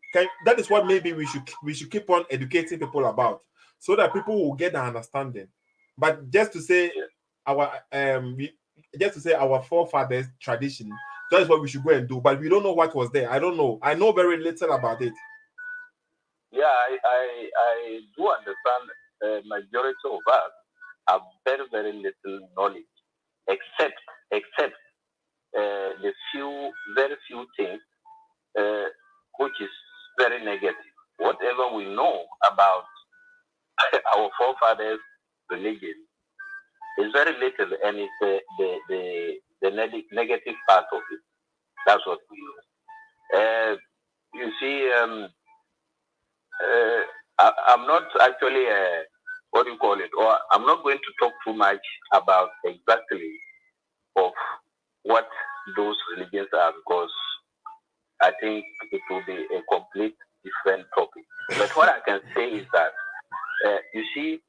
that is what maybe we should keep on educating people about, so that people will get the understanding. But just to say our just to say our forefathers tradition, that is what we should go and do. But we don't know what was there. I don't know. I know very little about it. Yeah, I do understand. Majority of us have very, very little knowledge, except the very few things which is very negative. Whatever we know about our forefathers' religion is very little, and it's the negative part of it. That's what we know. You see, I'm not actually, what do you call it, or I'm not going to talk too much about exactly of what those religions are, because I think it will be a complete different topic. But what I can say is that, you see,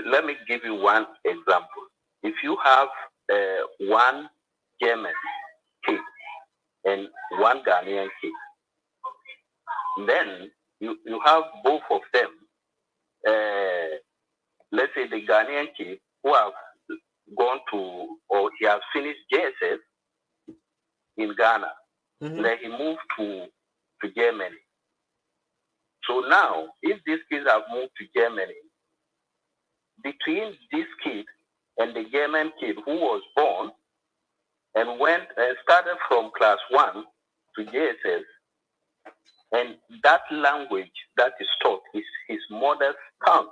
let me give you one example. If you have one German kid and one Ghanaian kid, then you have both of them. Let's say the Ghanaian kid who have gone to, or he has finished JSS in Ghana, then he moved to Germany. So now, if these kids have moved to Germany, between this kid and the German kid who was born and went and started from class 1 to JSS, and that language that is taught is his mother's tongue.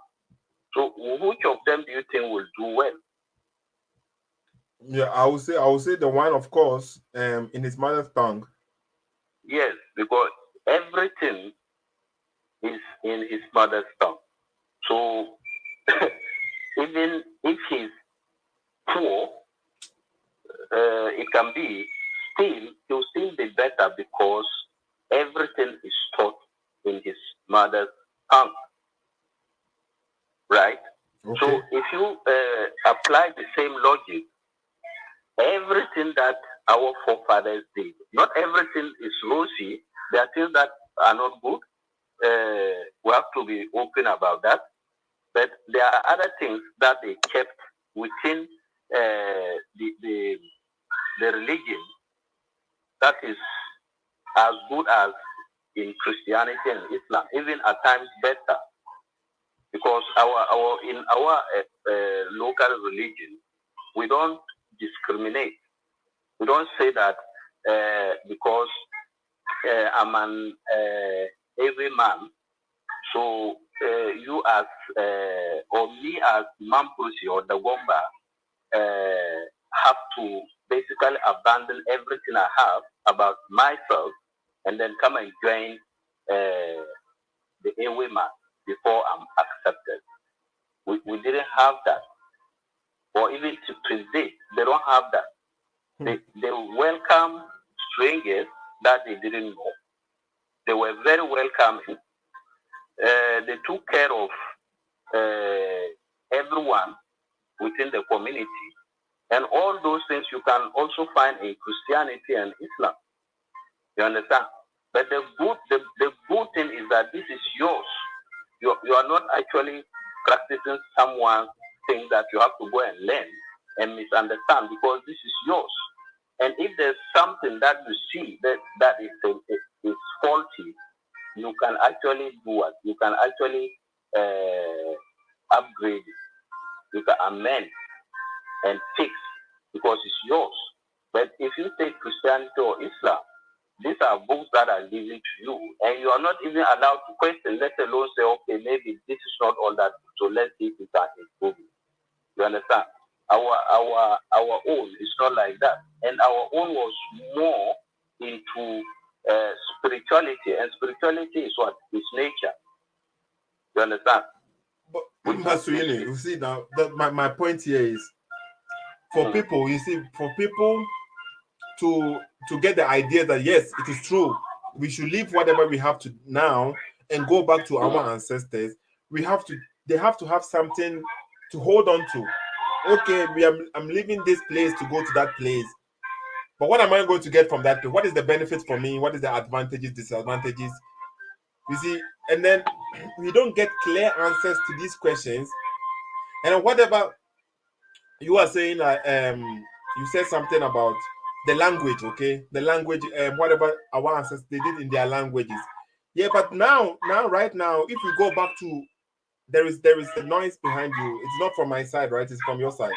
So which of them do you think will do well? Yeah, I would say the one, of course, in his mother's tongue. Yes, because everything is in his mother's tongue. So even if he's poor, it can be he'll still be better because everything is taught in his mother's tongue, right? Okay. So if you apply the same logic, everything that our forefathers did, not everything is rosy. There are things that are not good. We have to be open about that. But there are other things that they kept within the religion that is as good as in Christianity and Islam, even at times better, because in our local religion we don't discriminate. We don't say that because I'm an every man, so you as or me as Mampusi or the Womba have to basically abandon everything I have about myself and then come and join the Ewe man before I'm accepted. We didn't have that. Or even to this day, they don't have that. They welcome strangers that they didn't know. They were very welcoming. They took care of everyone within the community. And all those things you can also find in Christianity and Islam. You understand? But the good thing is that this is yours. You are not actually practicing someone thing that you have to go and learn and misunderstand, because this is yours. And if there's something that you see that is faulty, you can actually do it. You can actually upgrade it. You can amend and fix, because it's yours. But if you take Christianity or Islam, these are books that are given to you, and you are not even allowed to question, let alone say, okay, maybe this is not all that, so let's see if we can improve it. You understand? Our own is not like that, and our own was more into spirituality, and spirituality is what? It's nature. You understand? But you see now, my point here is for people. You see, for people to get the idea that yes, it is true, we should leave whatever we have to now and go back to our ancestors. They have to have something to hold on to. Okay, I'm leaving this place to go to that place, but what am I going to get from that place? What is the benefit for me? What is the advantages, disadvantages? You see, and then we don't get clear answers to these questions. And whatever you are saying, you said something about the language, okay? The language, whatever our ancestors they did in their languages. Yeah, but right now, if we go back to there is a noise behind you. It's not from my side, right? It's from your side.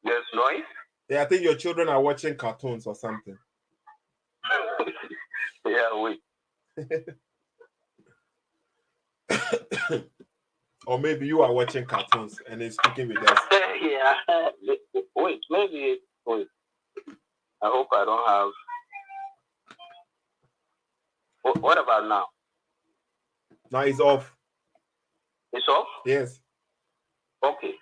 There's noise? Yeah, I think your children are watching cartoons or something. Yeah, wait. Or maybe you are watching cartoons and it's speaking with us. Yeah. Wait, maybe. Wait. I hope I don't have. What about now? Now it's off. It's off? Yes. Okay.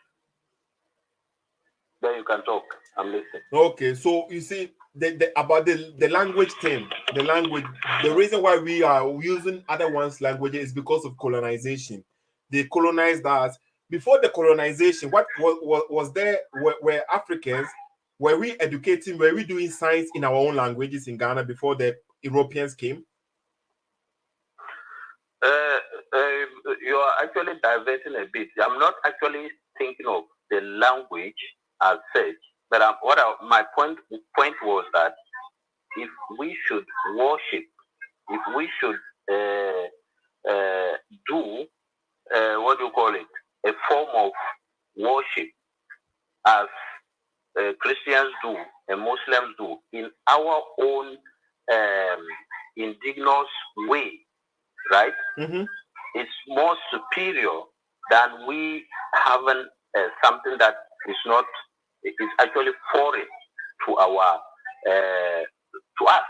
Then you can talk. I'm listening. Okay, so you see about the language thing, the reason why we are using other one's languages is because of colonization. They colonized us. Before the colonization, what was there? Were Africans? Were we educating? Were we doing science in our own languages in Ghana before the Europeans came? You are actually diverting a bit. I'm not actually thinking of the language as such, but my point was that if we should worship, if we should do what do you call it, a form of worship as Christians do and Muslims do in our own indigenous way, right? Mm-hmm. It's more superior than we having something that is not. It is actually foreign to our to us.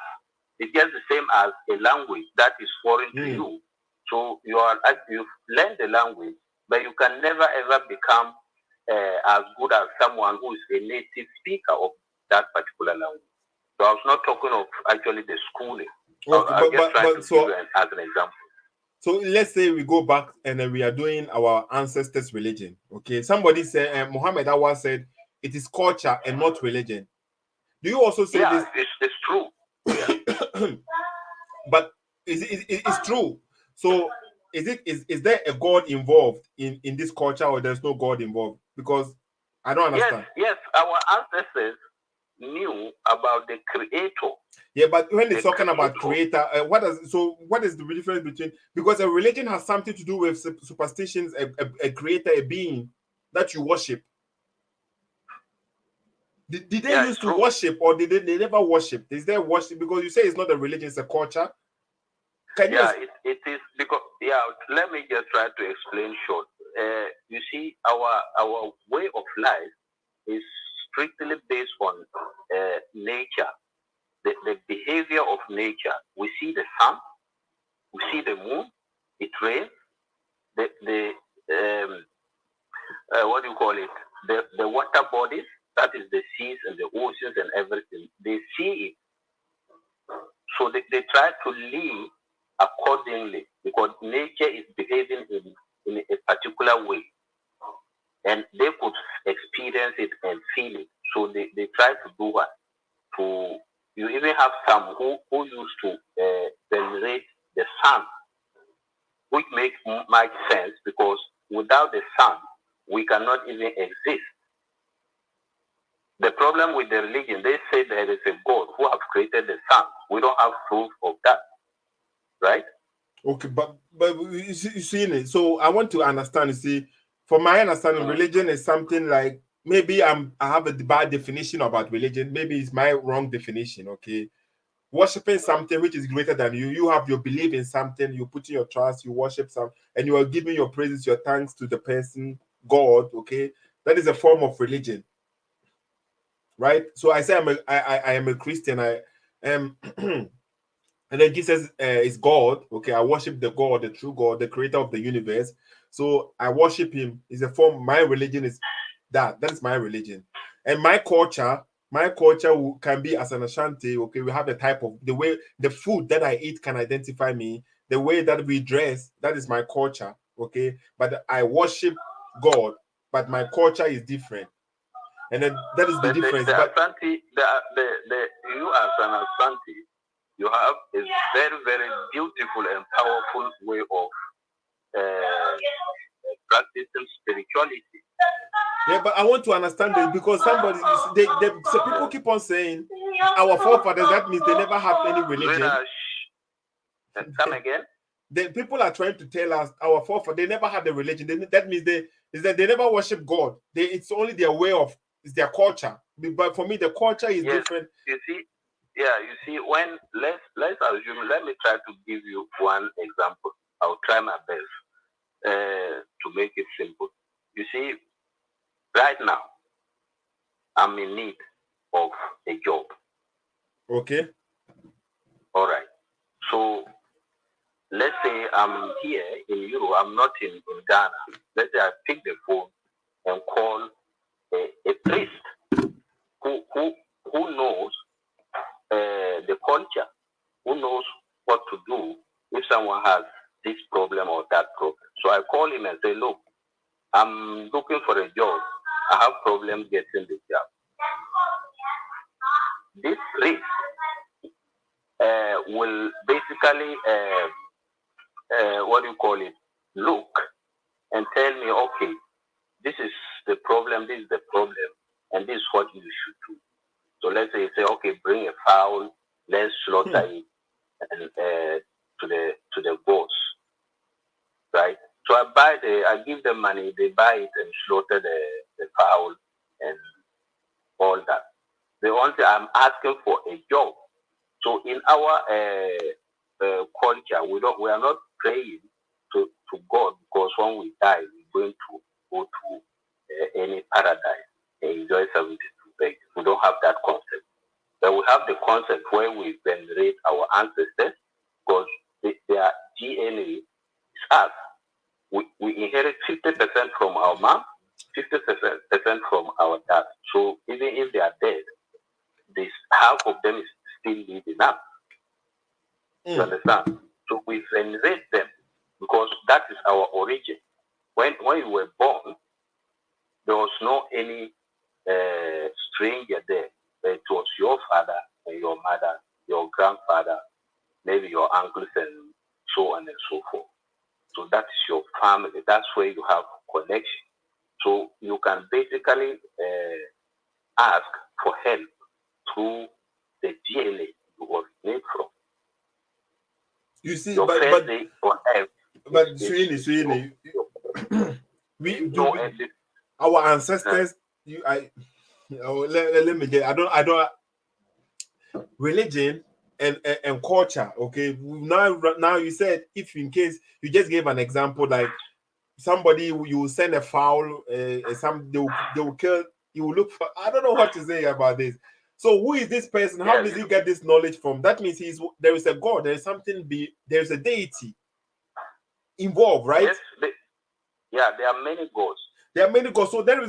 It's just the same as a language that is foreign to you. So you've learned the language, but you can never ever become as good as someone who is a native speaker of that particular language. So I was not talking of actually the schooling. Okay, I'm just trying to give you as an example. So let's say we go back and then we are doing our ancestors' religion. Okay, somebody said, Muhammad Awa said, it is culture and not religion. Do you also say this? It's true. Yeah. But it's true. So is there a God involved in this culture, or there's no God involved? Because I don't understand. Yes, our ancestors knew about the creator. Yeah, but when it's talking about creator, what is the difference between, because a religion has something to do with superstitions, a creator, a being that you worship. Did they used to worship, or did they never worship? Is there worship? Because you say it's not a religion, it's a culture. It is because let me just try to explain short. You see, our way of life is strictly based on nature, the behavior of nature. We see the sun, we see the moon, it rains, the what do you call it? The water bodies, that is the seas and the oceans and everything. They see it. So they try to live accordingly because nature is behaving in a particular way. And they could experience it and feel it. So they try to do what? You even have some who used to venerate the sun, which makes much sense because without the sun, we cannot even exist. The problem with the religion, they say there is a God who has created the sun. We don't have proof of that, right? Okay, but you see it. So I want to understand. You see, from my understanding, religion is something like maybe I have a bad definition about religion. Maybe it's my wrong definition. Okay, worshiping something which is greater than you. You have your belief in something. You put in your trust. You worship something, and you are giving your praises, your thanks to the person, God. Okay, that is a form of religion, right? So I say I am a Christian. I am. And then Jesus is God. Okay, I worship the God, the true God, the creator of the universe. So I worship him. Is a form. My religion is that. That is my religion. And my culture can be as an Ashanti. Okay, we have the type of the way the food that I eat can identify me. The way that we dress, that is my culture. Okay, but I worship God, but my culture is different. And then that is the difference. The But Ashanti, you as an Ashanti, you have a very, very beautiful and powerful way of practicing spirituality. yeah, but I want to understand it because so people keep on saying our forefathers. That means they never had any religion. Come again? The people are trying to tell us our forefathers they never had a religion. That means they never worship God. It's only their way of it's their culture. But for me, the culture is different. You see, when let's assume. Let me try to give you one example. I'll try my best to make it simple. You see, right now, I'm in need of a job. Okay. All right. So let's say I'm here in Europe. I'm not in Ghana. Let's say I pick the phone and call a priest who knows the culture, who knows what to do if someone has this problem or that problem. So I call him and say, look, I'm looking for a job. I have problems getting the job. This priest will basically, look and tell me, okay, this is the problem, and this is what you should do. So let's say, okay, bring a fowl, let's slaughter it and to the goats, right? So I give them money, they buy it and slaughter the fowl and all that. They want I'm asking for a job. So in our culture, we are not praying to God because when we die, we're going to go to any paradise and enjoy 72 days. We don't have that concept. But we have the concept where we venerate our ancestors because their DNA is us. We inherit 50% from our mom, 50% from our dad. So even if they are dead, this half of them is still living up. You understand? So we venerate them because that is our origin. When you were born, there was no any stranger there. It was your father and your mother, your grandfather, maybe your uncles, and so on and so forth. So that is your family. That's where you have connection. So you can basically ask for help through the DNA you originate from. You see, Your first day on earth. But Sweeney, our ancestors. Let me get. I don't. Religion and culture. Okay, now you said if in case you just gave an example like somebody you send a foul, they will kill. You will look for. I don't know what to say about this. So who is this person? How does he get this knowledge from? That means there is a God. There is something. There is a deity involved, right? Yes, there are many gods. There are many gods. So there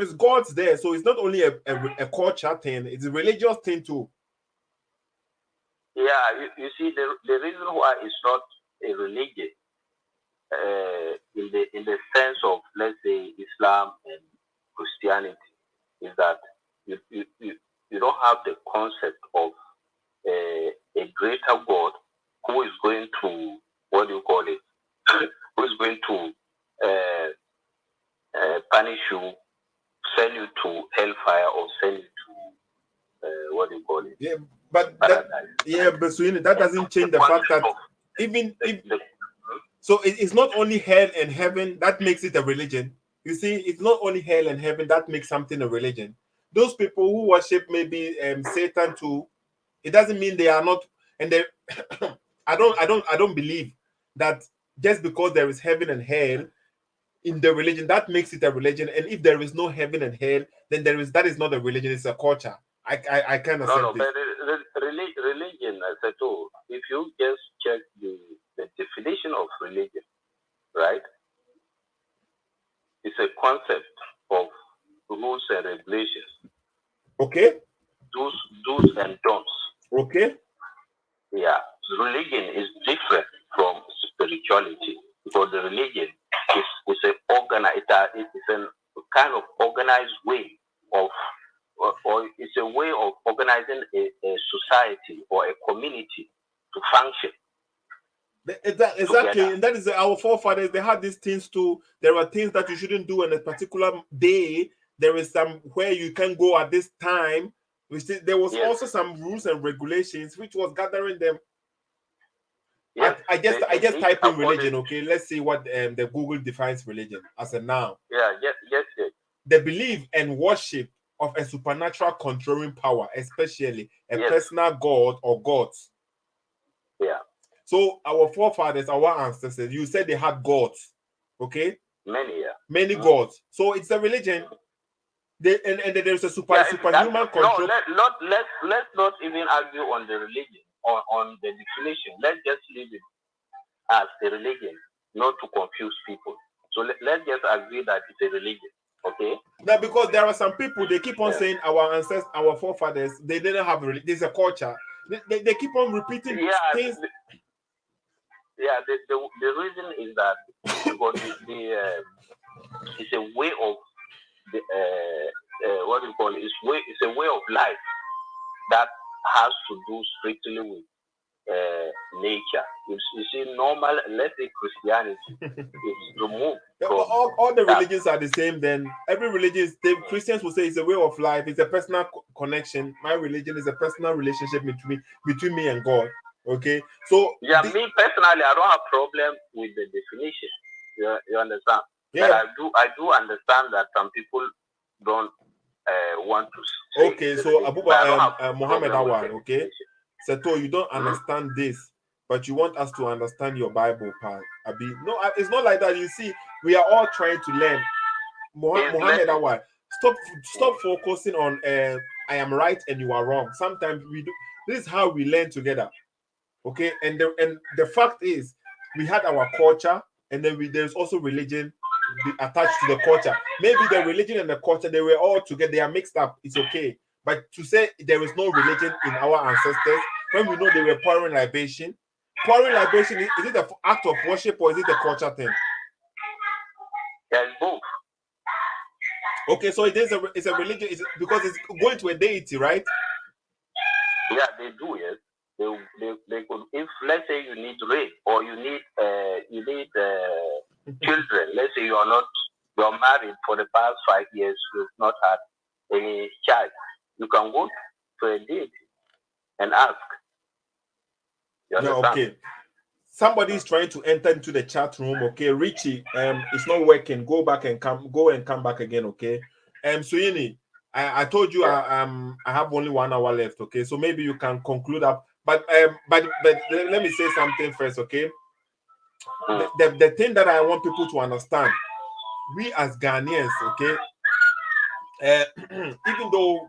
is gods there. So it's not only a culture thing; it's a religious thing too. Yeah, you see, the reason why it's not a religion, in the sense of, let's say, Islam and Christianity, is that you don't have the concept of a greater God who is going to, what do you call it, who is going to punish you, send you to hellfire, or send you to, what do you call it, Yeah, but paradise. but so that doesn't change the fact that even if so, it's not only hell and heaven that makes it a religion. You see, it's not only hell and heaven that makes something a religion. Those people who worship maybe Satan too, it doesn't mean they are not. And they, I don't believe that just because there is heaven and hell in the religion that makes it a religion. And if there is no heaven and hell, then that is not a religion. It's a culture. I can't accept No, this. but religion as a tool, if you just check the definition of religion, right? It's a concept of rules and regulations, Okay. do's and don'ts. Okay. Yeah, religion is different from spirituality, because the religion is a it's a kind of organized way of, or it's a way of organizing a society or a community to function. Exactly, together. and that is our forefathers. They had these things too. There are things that you shouldn't do on a particular day. There is some where you can go at this time. There was Yes. also some rules and regulations which was gathering them. Yes, I just type in religion. according- Okay, let's see what the Google defines religion as a noun. Yeah, yes. The belief and worship of a supernatural controlling power, especially a Yes. personal god or gods. Yeah, So our forefathers, our ancestors, you said they had gods, okay? many Gods. So it's a religion. And then there's a superhuman control. Let's not even argue on the religion, on the definition. Let's just leave it as a religion, not to confuse people. So let's just agree that it's a religion, okay? Now, because there are some people, they keep on saying our ancestors, our forefathers, they didn't have religion. There's a culture. They keep on repeating things. The reason is that because it's a way of what do you call it? It's a way of life that has to do strictly with nature. You see, normal, let's say Christianity, is removed. All the religions are the same. Then every religion is. Christians will say it's a way of life. It's a personal connection. My religion is a personal relationship between me and God. Okay, so yeah, me personally, I don't have problem with the definition. You understand? Yeah. But I do understand that some people don't want to. Okay, so Abuba Muhammad Awad. Okay, Seto, you don't understand this, but you want us to understand your Bible part. Abi, no, it's not like that. You see, we are all trying to learn. Muhammad Awad, stop focusing on I am right and you are wrong. Sometimes we do. This is how we learn together. Okay, and the fact is, we had our culture, and then there's also religion attached to the culture. Maybe the religion and the culture, they were all together, they are mixed up. It's okay, but to say there is no religion in our ancestors when we know they were pouring libation is it the act of worship or is it a culture thing? There's both. Okay, so it's a religion. Because it's going to a deity, right? Yeah, they do. Yes. They could, if let's say you need rain or you need children. Let's say you're married for the past 5 years, you've not had any child. You can go to a deity and ask. You understand? Okay. Somebody is trying to enter into the chat room. Okay, Richie, it's not working. Go and come back again. Okay. Suini, I told you I have only 1 hour left. Okay, so maybe you can conclude up. But let me say something first. Okay. The thing that I want people to understand, we as Ghanaians, okay, even though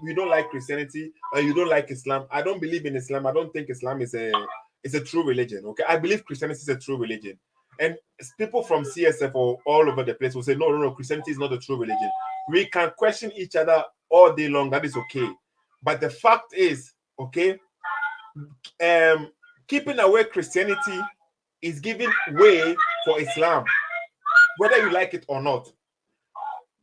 we don't like Christianity or you don't like Islam, I don't believe in Islam. I don't think Islam is a true religion. Okay, I believe Christianity is a true religion, and people from CSF or all over the place will say no, Christianity is not a true religion. We can question each other all day long. That is okay, but the fact is, okay, keeping away Christianity is giving way for Islam, whether you like it or not.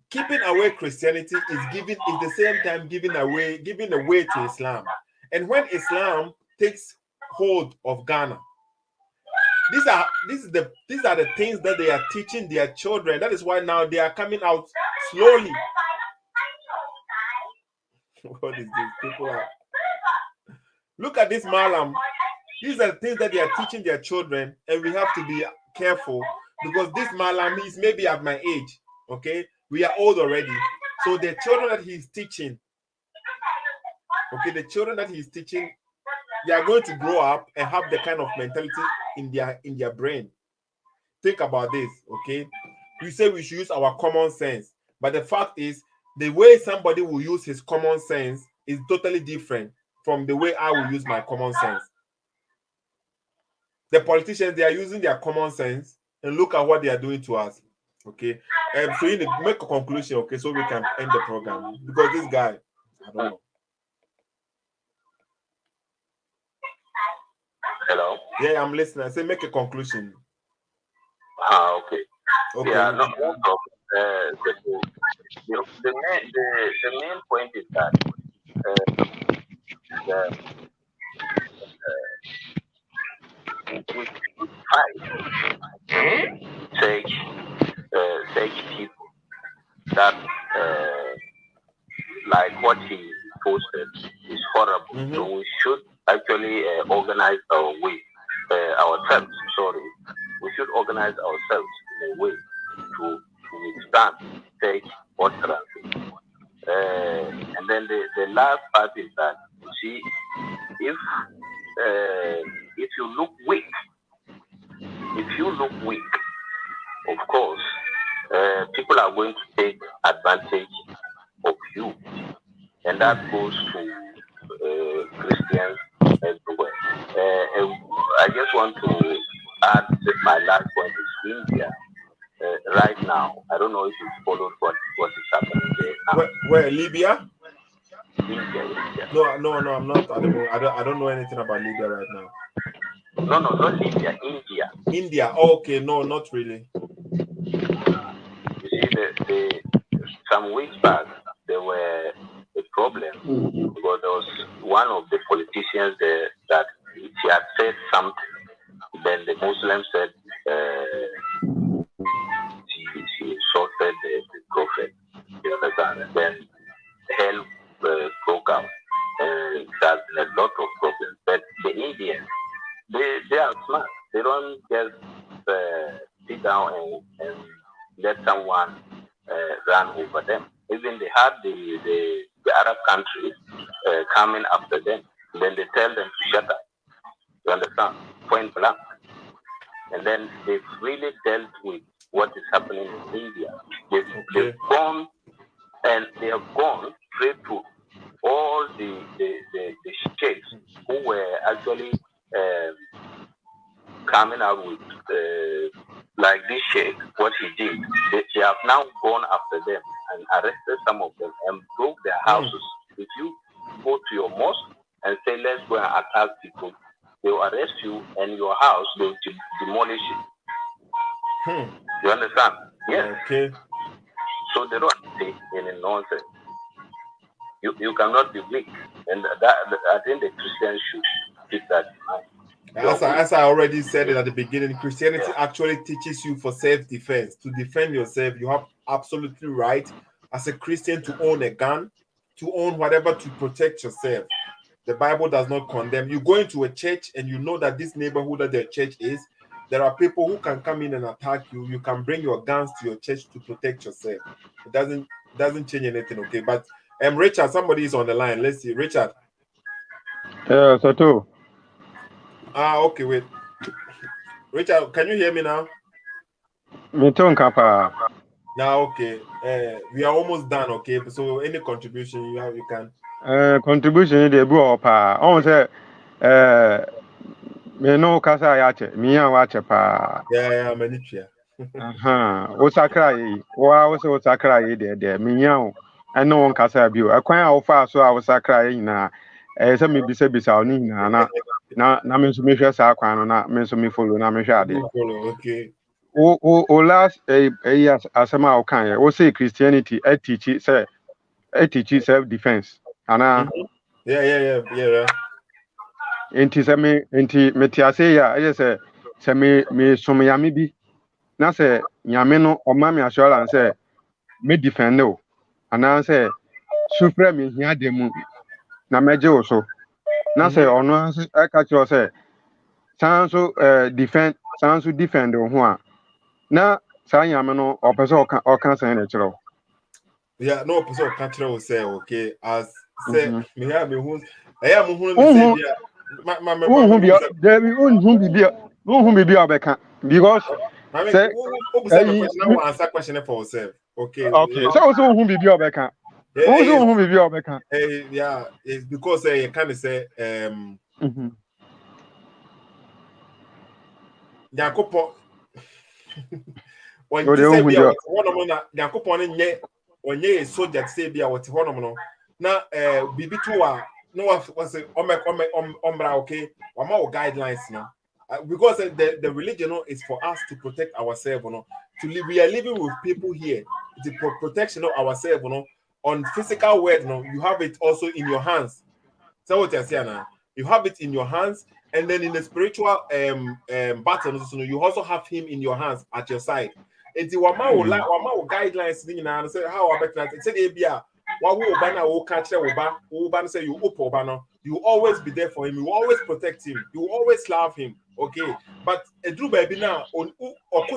Keeping away Christianity is the same time giving away to Islam. And when Islam takes hold of Ghana, these are the things that they are teaching their children. That is why now they are coming out slowly. What is this? People are. Look at this Malam. These are the things that they are teaching their children, and we have to be careful because this Malam is maybe at my age. Okay, we are old already. So the children that he's teaching, they are going to grow up and have the kind of mentality in their brain. Think about this, okay? We say we should use our common sense, but the fact is, the way somebody will use his common sense is totally different from the way I will use my common sense. The politicians, they are using their common sense, and look at what they are doing to us. Okay, so you need to make a conclusion, okay, so we can end the program because this guy, I don't know. Hello. Yeah, I'm listening. I say make a conclusion. Okay. Yeah, no problem. The main point is that we should fight such people that like what he posted is horrible. So we should actually organize our way ourselves. Sorry, we should organize ourselves in a way to withstand such utterances. And then the last part is that, you see, if you look weak, of course, people are going to take advantage of you, and that goes to Christians everywhere. I just want to add that my last point is India. Right now, I don't know if you followed what is happening there. Where Libya? India. No, I'm not. I don't know anything about Libya right now. No, not Libya. India. Oh, okay, no, not really. You see, some weeks back there were a problem because there was one of the politicians there that he had said something. Then the Muslims said she insulted the prophet. You understand? And then hell broke out. There's been a lot of problems. But the Indians, they are smart. They don't just sit down and let someone run over them. Even they had the Arab countries coming after them. Then they tell them to shut up. You understand? Point blank. And then they've really dealt with what is happening in India. They've gone and they have gone straight to all the sheikhs who were actually coming out with like this sheikh, what he did. They have now gone after them and arrested some of them and broke their houses. If you go to your mosque and say, let's go and attack people, they will arrest you and your house, they will demolish it. You understand? Yes. Okay. So they don't take any nonsense. You cannot be weak. And that I think the Christians should keep that in mind. As I already said it at the beginning, Christianity actually teaches you for self-defense. To defend yourself, you have absolutely right as a Christian to own a gun, to own whatever to protect yourself. The Bible does not condemn. You go into a church and you know that this neighborhood that the church is, there are people who can come in and attack you. You can bring your guns to your church to protect yourself. It doesn't change anything, okay? But Richard, somebody is on the line. Let's see. Richard. Yeah, so too. Okay, wait. Richard, can you hear me now? Me too, Kappa. Now, okay. We are almost done, okay? So any contribution you can. Contribution de bu pa. On say me no kasa yache. Me ya wache pa. Yeah, manipia. O sakra yi. O se o sakra yi de me ya o. I know on kasa bi o. Akwan a o fa so a o sakra yi na say me bisa oni na me nso me hwɛ saa kwan no na me nso me follow na me hwɛ ade Okay. o last asema o kan o say Christianity teach self defense ana Yeah. enti say me ti ase ya e say me som yame bi na say yame no o ma me assurance say me defend o ana say sufre me hia dem na meje wo so na say ono ase e ka kiro say sanso defend ho a na saa yame no o pese o kan san na kiro Yeah, no person can tell say okay as say me have me who I am who say dia unhu bibi obeka because say who say me question now answer question for yourself. Okay. okay so unhu bibi obeka unhu bibi obeka Yeah, it's because you kind of say Jacopo when you say be one of na Jacopo nye onye soldier say be what one no na bibi to a no was ombra okay wama guidelines no because the religion is for us to protect ourselves no to live we are living with people here the protection of ourselves no on physical world no you have it also in your hands so what you're saying now you have it in your hands and then in the spiritual battle you also have him in your hands at your side and the wama guidelines na say how about that say ebia wa wo ba na wo catch wo ba say you opo ba no you always be there for him you always protect him you always love him okay but edru baby now on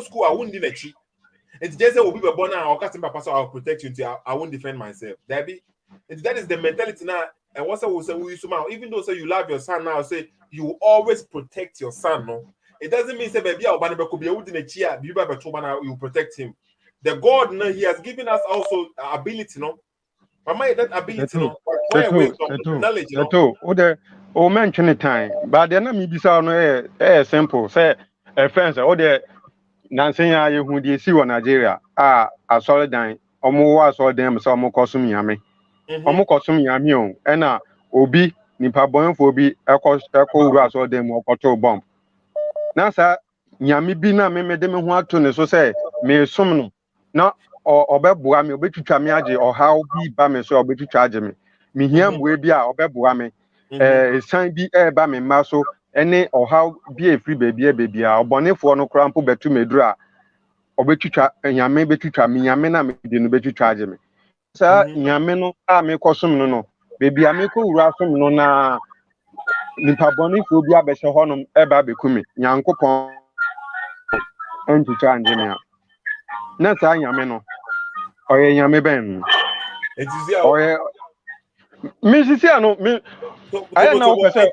school I won't na chi and just say obi be born now o papa so I'll protect you until I won't defend myself that is the mentality now. And what we say we use even though say you love your son now, say you always protect your son. No, it doesn't mean say baby you protect him. The God no, he has given us also ability, no. Mama, that ability, no. Knowledge, no. O mention time, but then me bisa no simple. Say a friend say o de nansenya ye hu de si wo Nigeria asole dan omo wa asole dan so omo kosum yame. Omo kosum yame o na obi nipa bonfo obi ekọ asole dan mo okoto bomb. Na sa nyame bi na me de me ho ato ne so say me som no na obeboa me obetwitwa me age ohaw bi ba me so obetwitwa age me mehia mwe bi a obeboa me san bi ba me ma so ene ohaw bi efri bebi a obonefo no kra mpo betu meduru a obetwitwa nyame betwitwa me nyame na me de no betwitwa age me sa nyame no a me kosom no bebi a me ko wura som no na nipa bonefo bi abehye honom ba bekumi nyankopon entwitwa age me a na sa nyame no oye nyame ben oye misisi ano me I know person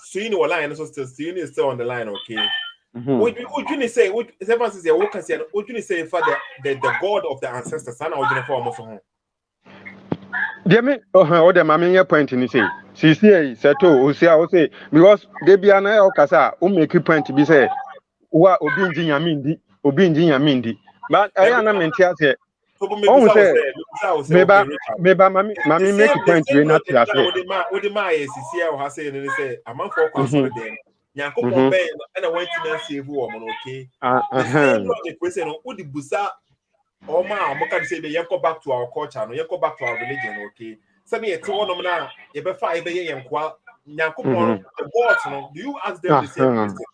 seeing your line so still is still on the line okay what you say what everyone says what can say what you say for the god of the ancestors and original form of home dey me o dey mama your point ni say sisi seto o say because dey bia na o kasa o make point bi say wa obi nji nyame ndi but I na mentia say oh say meba mami make a point we not here say what the my sisi o ha say ni say amanfo kwaso dem Nyankopon ben and I went to save woman okay the same logic we say no odi busa o ma mo ka say be yenko back to our culture no yenko back to our religion okay say me ete wonom na ye be fa ye be yenkwa Nyankopon the gods no do you ask them the same question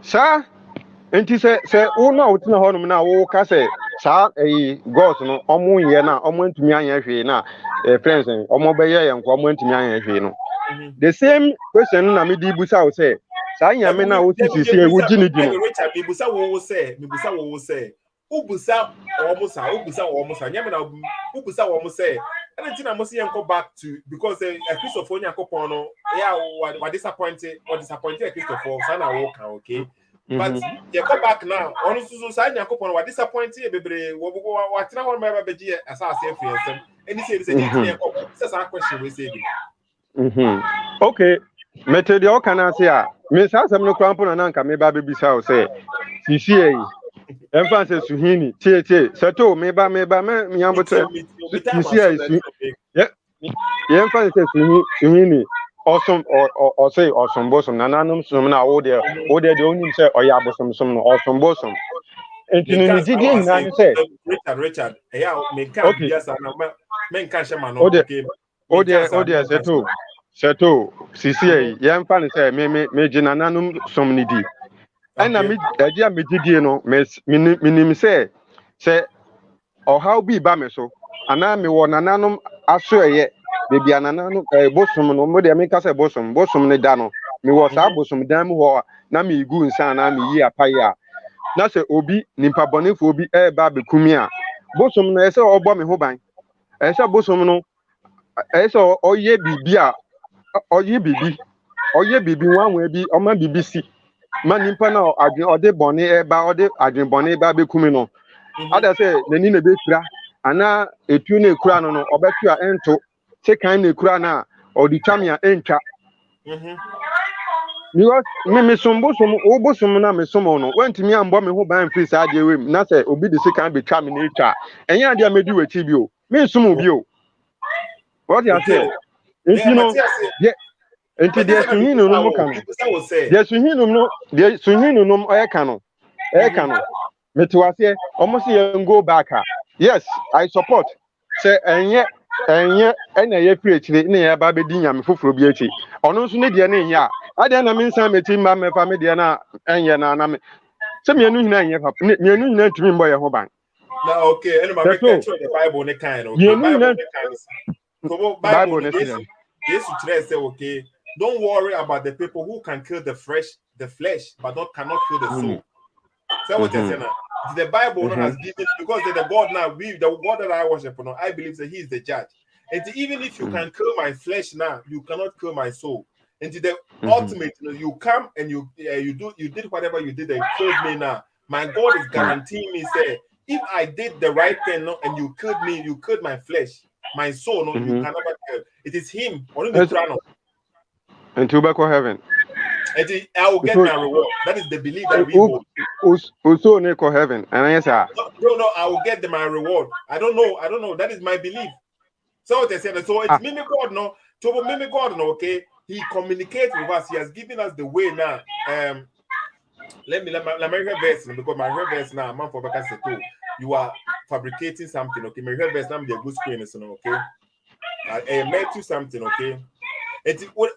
sir enti say wo na otina honom na wo ka say sa gods no omo ye na omo ntumi anya hwe na friends omo be ye yenkwa omo ntumi anya hwe no the same question na me di busa wo say sa nyame na wo sisi wo gini di no me busa wo say ubusa omo sa nyame na ubusa wo say anything I must go back to because Christopher Nyakopon no yeah what disappointed Christopher sana wo kan okay but you go back now on so say Nyakopon what disappointed bebre what na one member beji asa say free ensem any say this a question we say okay method o kana say a me sa asem no krampo na nka me ba bebisa o say sisi emfa say suhini tie seto me ba me nyambote sisi yen fa se suhini or say awesome bosom nananum sum na wo de the only say oya bosom sum no awesome bosom enti Me no ni can't didi nyina say ne say Richard. Yeah, me can't okay be as an men can't share man. o de Okay, me can't say seto sisi yen fa ne say me ginananum sum ni di ɛna okay. me agya me didie no minim sɛ ɔhaw bi ba me so anaa me wɔ nananom aso ɛyɛ beebi a nananom bosom no mo deɛ meka sɛ bosom ne da no me wɔ saa bosom dan mu hɔ na me gu nsa anaa me yi apaye a na sɛ obi nipa bɔnefo obi ɛreba abɛkum me a bosom no ɛsɛ sɛ ɔbɔ me ho ban ɛsɛ sɛ bosom no ɛsɛ sɛ ɔyɛ biribi a ɔyɛ biribi nwanwa bi ɔma biribi si ma nipa na ɔde bɔne ɛba ɔde adwene bɔne ɛba abɛkum no ada sɛ n'ani na ebefira ana etu na ekura no ɔbɛtu a ɛnto sekan na ekura na ɔde twa me a ɛntwa because me som bosom wo bosom na me som no wantumi ambɔ me ho ban firi saa adeɛ wem na sɛ obi de sekan betwa me na etwa ɛnyɛ adeɛ a medi w'akyi bi o me som obi o wɔde ase nti no deɛ nti deɛ suhin no mo ka no deɛ suhin no nom ɛka no mete waseɛ ɔmo se yɛn go back a yes I support sɛ ɛnyɛ ɛna ɛyɛ firi akyire na yɛ ba bɛdi nyame foforɔ bi akyi ɔno nso ne deɛ ne nyɛ a adeɛ na me nsan mɛti mma mɛfa me deɛ na ɛnyɛ na me sɛ mmienu nyinaa nyɛ papa mmienu nyinaa ntumi mbɔ yɛn ho ban na okay ɛna ma mɛka kyerɛ the bible ne kind okay bible ne kind so bible ne yesu kyerɛ sɛ okay don't worry about the people who can kill the flesh but cannot kill the soul. So what I say now? The Bible has given because the God now the God that I worship now, I believe that He is the judge. And even if you can kill my flesh now, you cannot kill my soul. And the ultimate, you come and you did whatever you did and killed me now. My God is guaranteeing me, say, if I did the right thing and you killed me, you killed my flesh, my soul, no, you cannot kill. It is Him. Only the crown. And to back heaven. I will get my reward. That is the belief that we hold. Also, Nico heaven, and I say, no, I will get my reward. I don't know. That is my belief. So they said, so it's Mimi God, no. So Mimi God, no. Okay, He communicates with us. He has given us the way now. Let me read verse because my verse now. Man for because you are fabricating something. Okay, my verse now. The good screen is okay. I met you something. Okay, it's what.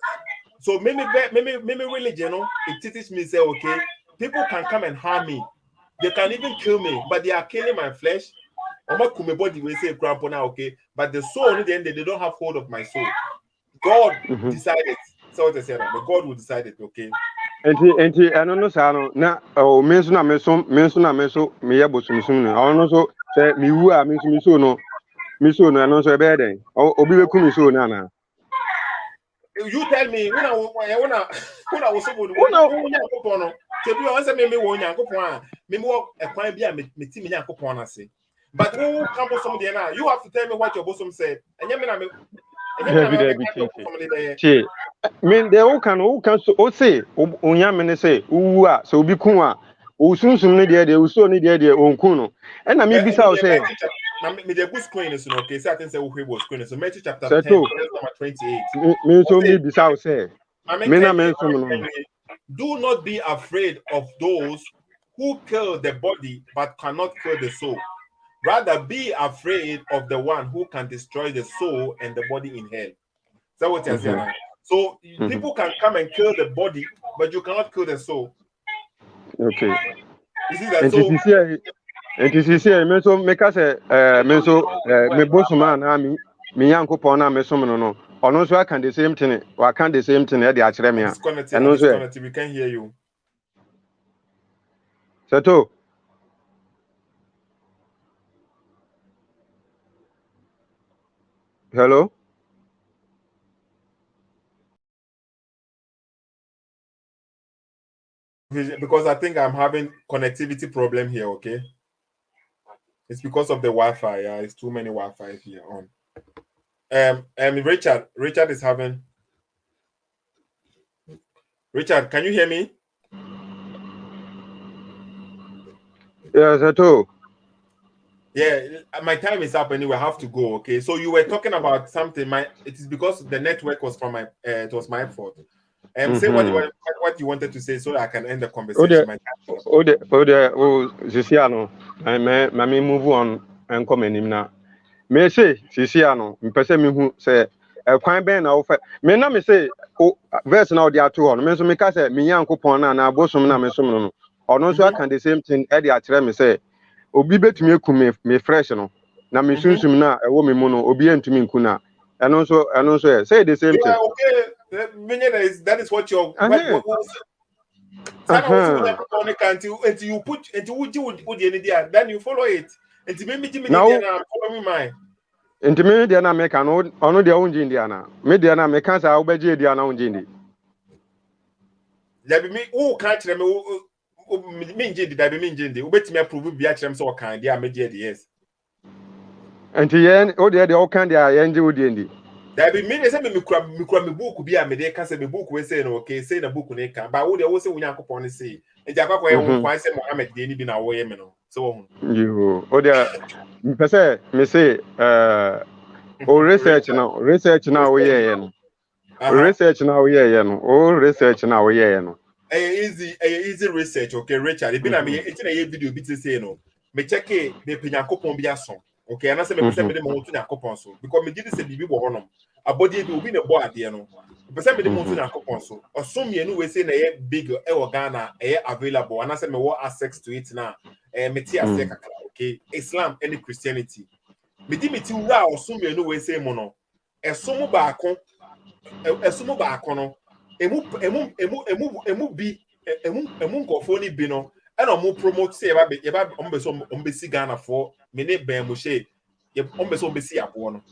So maybe religion, it teaches me say, okay, people can come and harm me. They can even kill me, but they are killing my flesh. I'm not my body will say grandpa now, okay. But the soul, in the end, they don't have hold of my soul. God decided. So what I said, but God will decide it, okay. Enti I don't know say na o me nso na me so me ye bosumsum no ono so say me wu a me so no ano so e be den obi be kum so no ana. You tell me when I was so good. No. So do answer me won Yankopon me mo e kwan bi a me ti me Yankopon ase. But who come bosom there now? You have to tell me what your bosom said. And you mean Che me de o kan so o say onya me ne say wu a so obi kun a o sunsum ne de o ne de o nkun no. E na me bisa o say me the good screen is okay. So I think say we was screen. So Matthew chapter 10 verse number 28. Me so me bisa o say me na me so no. Do not be afraid of those who kill the body but cannot kill the soul. Rather, be afraid of the one who can destroy the soul and the body in hell. That's what you're saying. So people can come and kill the body, but you cannot kill the soul. Okay. You see that? So it is here. Me so me ka say me bosuma na me Yankopon na me so no. Ono so aka the same thing. Wa can the same thing e dey akere me a. Eno so we can hear you. Seto. Hello? Because I think I'm having connectivity problem here, okay? It's because of the Wi-Fi, yeah. It's too many Wi-Fi here on. Richard is having. Richard, can you hear me? Yes, Seto. Yeah, my time is up anyway. I have to go. Okay, so you were talking about something. It is because the network was from my. It was my fault. Say what you wanted to say so I can end the conversation. My time is up. Sisiano, I move on and come in na. Me say Sisiano, mpese me hu say kwan ben na wo fa. Me na me say o verse na odi ato ho no. Me so me ka say me Yankopon na abosom na me som no. Ono so aka the same thing e dey akere me say obi betumi eku me fresh no. Na me sunsum na e wo me mu no obi entumi nku na. Eno so say the same thing. Okay. That is what you're. What until you put then you follow it. Until me follow me mine. Nti me dia na me ka no ono dia unji ndia na me dia na me ka sa wo beje dia na unji ndi There be me who can't remember me nji there be me nji ndi obetimi approve bi a kyerem so o kan dia me dia yes. Nti ye o dia o kan dia ye nji wo dia ndi there be me say me kura me book bi a me dey ka say me book we say no okay say na book ne kan ba wo dia wo say wo Nyankopon ne say nti akwa ye wo kwan say Mohammed dey ni bi na wo ye me no so yo o dia mpese me say o research na wo ye no research na wo ye no o research na wo ye no easy research okay Richard e bi na me e na ye video bi say no me check e me Nyankopon bi aso okay and I say me pese me dey mo to Nyankopon so because me did say bibi wo honom abodi bi obi na bo ade no pese me dey mo to Nyankopon so osom ye no we say na ye big e wo Ghana e available and I say me wo access to it na me ti ase kakra okay Islam and Christianity me di me ti wura osom ye no we say mo no esom baako no emu nkofo ni bi no e na mo promote say ye ba ombe Ghana for me ne Ben Moshe ye ombe si abo no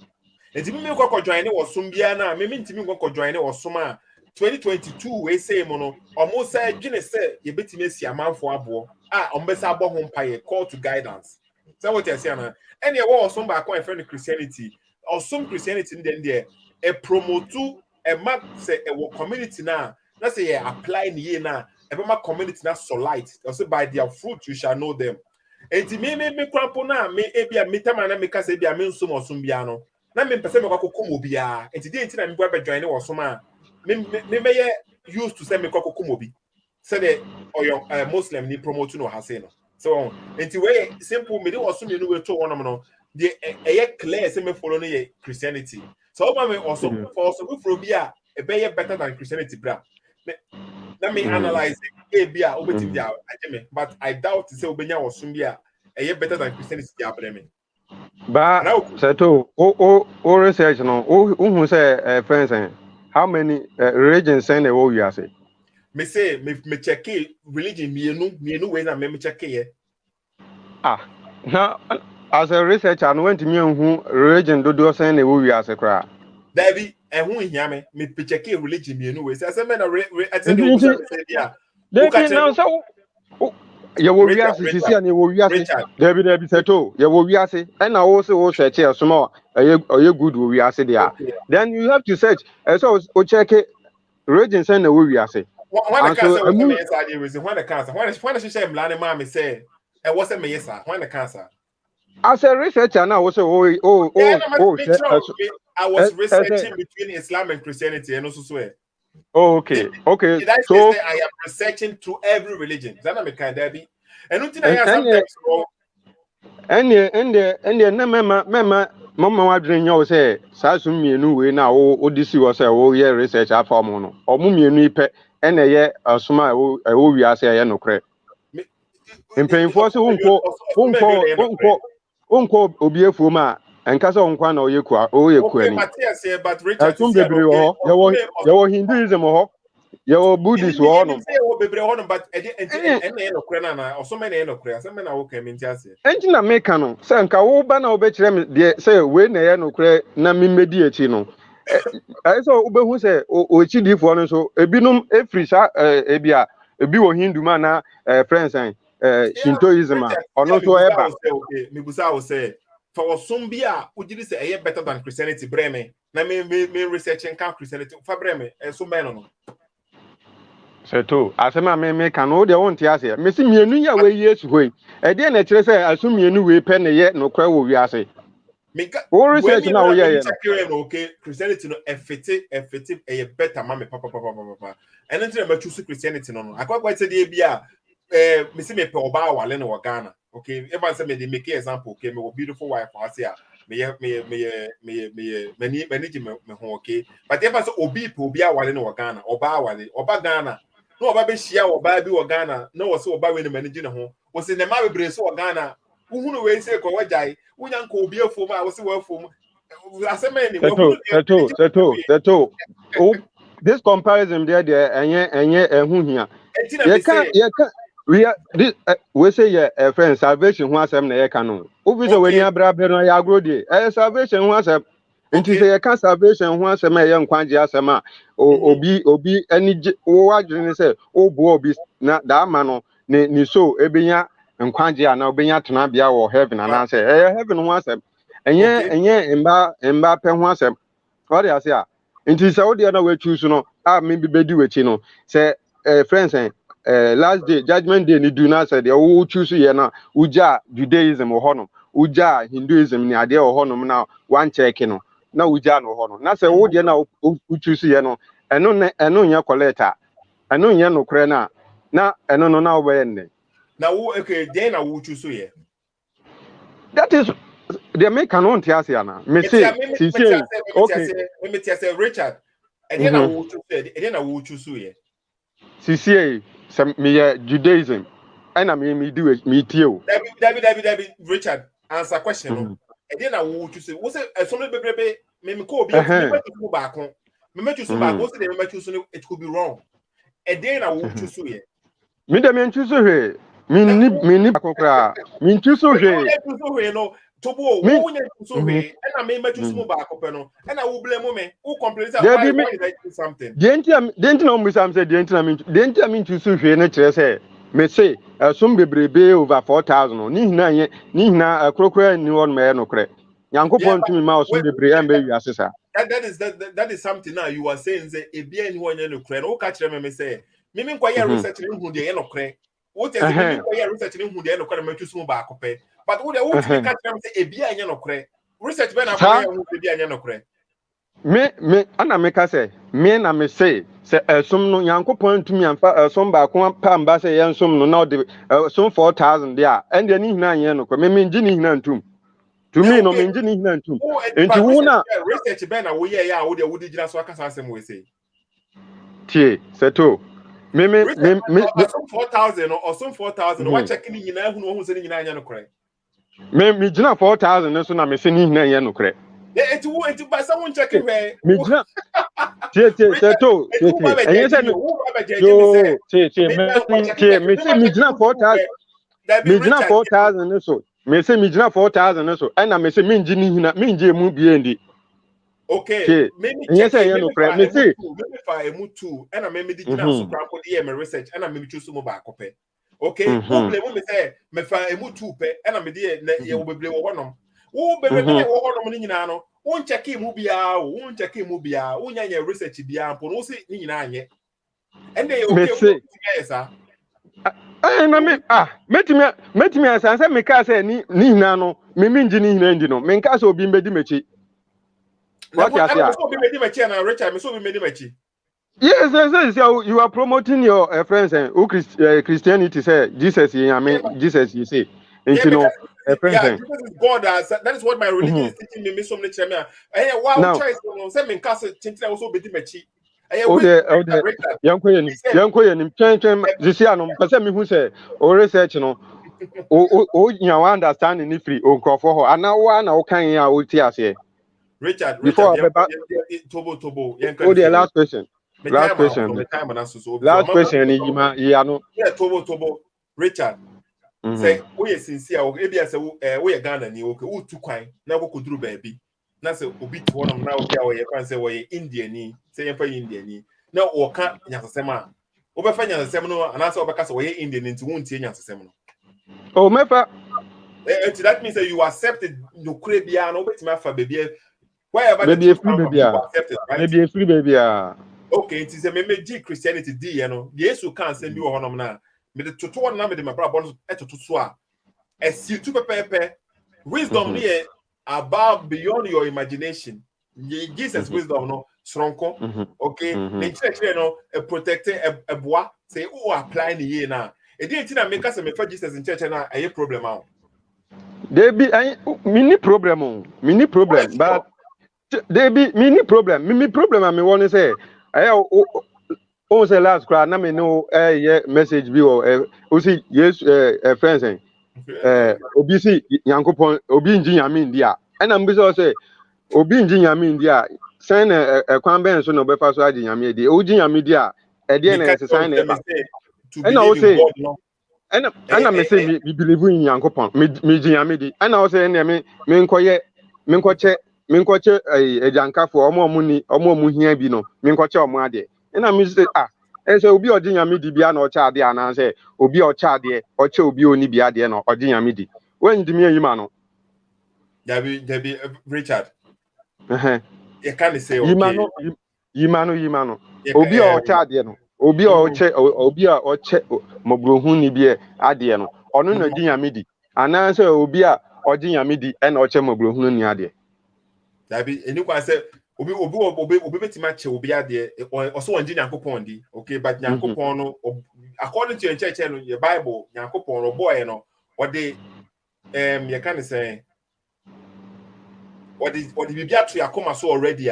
enti me kokko join ne wosom bia na me ntimi kokko join ne wosom a 2022 we say mo no omo say dwene say ye betimi asi amanfo abo a ombe sa abo ho mpa ye call to guidance say what you say na ene ye wo wosom ba kon friend Christianity osom Christianity den there e promote a map say a community na say apply ni na e be ma community na solite also by their fruit you shall know them enti me kwampo na me ebia metama na me ka say bia me nsom osum bia no na me pese me kwakokom obia enti dey enti na me gba be join ne osum a me ye used to say me kwakokom obi say the oyo Muslim ni promote no ha say no so enti we simple me dey osum you know we to one no the clear say me follow no Christianity so me also from here a better than Christianity bra let me analyze it be obetim dia ajeme but I doubt to say obenya wasum bia better than Christianity dia breme ba seto o research no who say friends how many religions say na wo wi say me say me check religion mienu way na me check here now as a researcher no went me who religion do say na wo wi say kra David who hia me check religion mienu way say me na I say no say dia now so ye wo wi ase sisi ani wo wi ase David seto ye wo wi ase and na wo say wo search e small ye good wo wi ase dia then you have to search so o check religion say na wo wi ase when the cancer was me inside the reason when the cancer when she say mlane ma me say e was me yes when the cancer as a researcher now also I was researching between Islam and Christianity and also swear. Okay. Did I say I am researching to every religion? That not me kind of be. And until I sometimes go. And na mama wadren yo say saa sum mienu we na wo disi wo say wo ye research afa mo no omo mienu ipe e na ye asoma e wo wi ase ye nokre mpemfo se wonko obi efuom a enkasa wonkwa na oye ku ani Matthias here but Richard is here ye wo Hinduism ho ye wo Buddhist ho no but and no kre na also me na no kre asem na wo ka minti ase entina meka no se nka wo ba na wo be kire me de se we na ye no kre na memedi echi no so wo be hu se o chidifo no so ebinum efri sa ebia ebi wo Hindu ma na friends Shintoism ono so eba me busa wo say for some bia ujiri say better than Christianity breme na me researching can Christianity fa breme so men no Seto, asema me kan o de won te ase. Me si mienu ya we Yesu hoi. E de na kire say asu mienu we pe ne ye no kra wo wi ase. O research na wo ye no. Okay, Christianity no effective a better mama papa. And then I choose Christianity no. I quite say the bia me see me pe oba wale no Ghana. Okay, everyone say me they make example. Okay, me beautiful wife I say me ho okay. But if I say obi pe obi wale no Ghana, oba Ghana. No oba be shia oba bi Ghana. No was oba we no manage no ho. Was in the ma be bre so Ghana. Who we say ko wajai unyanko obi afom a wo se wo afom asemani wo Seto. Oh, this comparison there enye ehun hia. Ye can we are this we say your friend salvation who asem na ye can no. Obi so weni abra be no ya agro dey. Salvation who asem nti say ye can salvation who asem e ye nkwanje asem a obi ani wo adwene say obo obi na da ama no ni so ebenya nkwanje a na obenya tena bia wo heaven ana say heaven who asem enye mba pe ho asem. What dey say a nti say wo dey na we choose no a me bi bedi wechi no say friends last day judgment day ni do na say dey wo choose ye na uja Judaism ho no uja Hinduism ni ade ho no na one check no na uja no ho no na say wo dey na wo choose ye no eno nya collector eno nya no kre na eno no na wo be ne na wo okay dey na wo choose ye. That is the make canon tiasia na me say okay me say Richard and then na wo choose ye and then na wo choose ye CCA me Judaism and me do me tio David Richard answer question no and then na wo choose wo say so me bebrebe me ko obi me choose back me choose back wo say me choose it could be wrong and then na wo choose ye me dem me choose he me ni akokra me choose he no tobo wo nya choose he and me choose mo back pe no and na wo blame me wo complain say why did I do something didn't know me some say didn't me choose he na kire say me say some bebrebe over 4,000 ni hina akrokra ni won me no kre yankopon tumi ma some bebrebe am be wi asesa that is something now you are saying say e bia ni won nya no kre no ka kire me say me nkwaya research ni hu de ye no kre what is me nkwaya research ni hu de ye no kre me choose mo back pe but wo de wo tumi ka kire me say e bia nya no kre research be na ko ya hu de bia nya no kre me ana me ka say me na me say some no yankopon tumi amfa some ba ko pamba say yen some no na de some 4,000 there and then ni hina yen no kre me ngi ni hina ntum to me no me ngi ni hina ntum enti wo na research be na wo ye ya wo de wo di gina so aka asem we say tie seto me 4,000 or some 4,000 what checking ni nyina hu no hu se ni nyina anya no kre me gina 4,000 so na me se ni hina yen no kre eti by someone checking where me gina tie seto enye se no tie me se me gina 4,000 me gina 4,000 so me se me gina 4,000 so and na me se me ngi ni hina me ngi emu bie ndi okay maybe check me say maybe for emu too and I maybe did not so cramp the my research and I maybe choose mo back up okay problem me say me for emu too pe and I me dey na ye wo bebre wo honom wo bebre na wo honom ni nyina no wo check emu bia wo check emu bia wo nya nya research bia mpo no say ni nyina anye and they okay yes ah na me metimi asanse me ka say ni nyina no me ngi ni nyina ndi no me nka say obi mbedi mechi what you say so be medi mechi na Richard me so be medi mechi yes you are promoting your friends and Christianity say Jesus Jesus you say and you know yeah, Jesus is God. That is what my religion is teaching me. So many times. Wow, choice. Say me cast chinchina also be mechi. Yanko yenim twen zisi anom pese me hu say o research no o nya wa understand ni free o nkofo ho ana wa na o kan ya o ti ase Richard Tobo oh the last question last question ni yima no yeah Tobo Richard say we sincere o ebia say we Ghana ni okay o tu kwan na go koduru baabi na say obi to wonom na obi a we kwan say we India ni say yemfa India ni na o ka nyasasem a o be fa nyasasem no anasa o be ka say we India ni nti won tie nyasasem no oh mefa that means that you accepted no krebia no betima fa baabi wherever baby free baby, right? Baby free baby. Okay, it is a me Christianity D, you know. Yes, you can't send me on now. Me the tutu one na me de my brother bonus to so as you to pepe wisdom here above beyond your imagination. Jesus wisdom no stronko. Okay, the church you know protecting a boy say oh apply the year now. E didn't na make us me for Jesus in church na a problem out. There be mini problem, but there be mini problem. Mini problem. I mean, want to say, I say last cry. Na me know yeah message be or see yes friends obi si Yankopon obi nji nyame ndia. And I'm busy say obi nji nyame ndia. Sign kwan ben so no be fa so adi nyame di. Oji nyame dia e de na sign na ba. To And I will believe in say God, no. and me say me believe in Yankopon. Me ji nyame di. And I will say me nkoye me nkoche ejankafo omo hia bi no. Me nkoche omo ade. And I me say and so obi oji nyame di bia na ocha ade ana say obi ocha ade ocha obi oni bia ade no oji nyame di. When di me yima no. There be Richard. Eh You can't say okay. Yima no. Obi ocha ade no. Obi oche mobrohu ni bia ade no. Ono na ji nyame di. Ana say obi a oji nyame di e na oche mobrohu ni ade. There be anyone say obi betima che obi ade also on Nyankopon di. Okay, but Nyankopon no according to your church and your Bible, Nyankopon no boy no what they you can say what the bibia to yakoma so already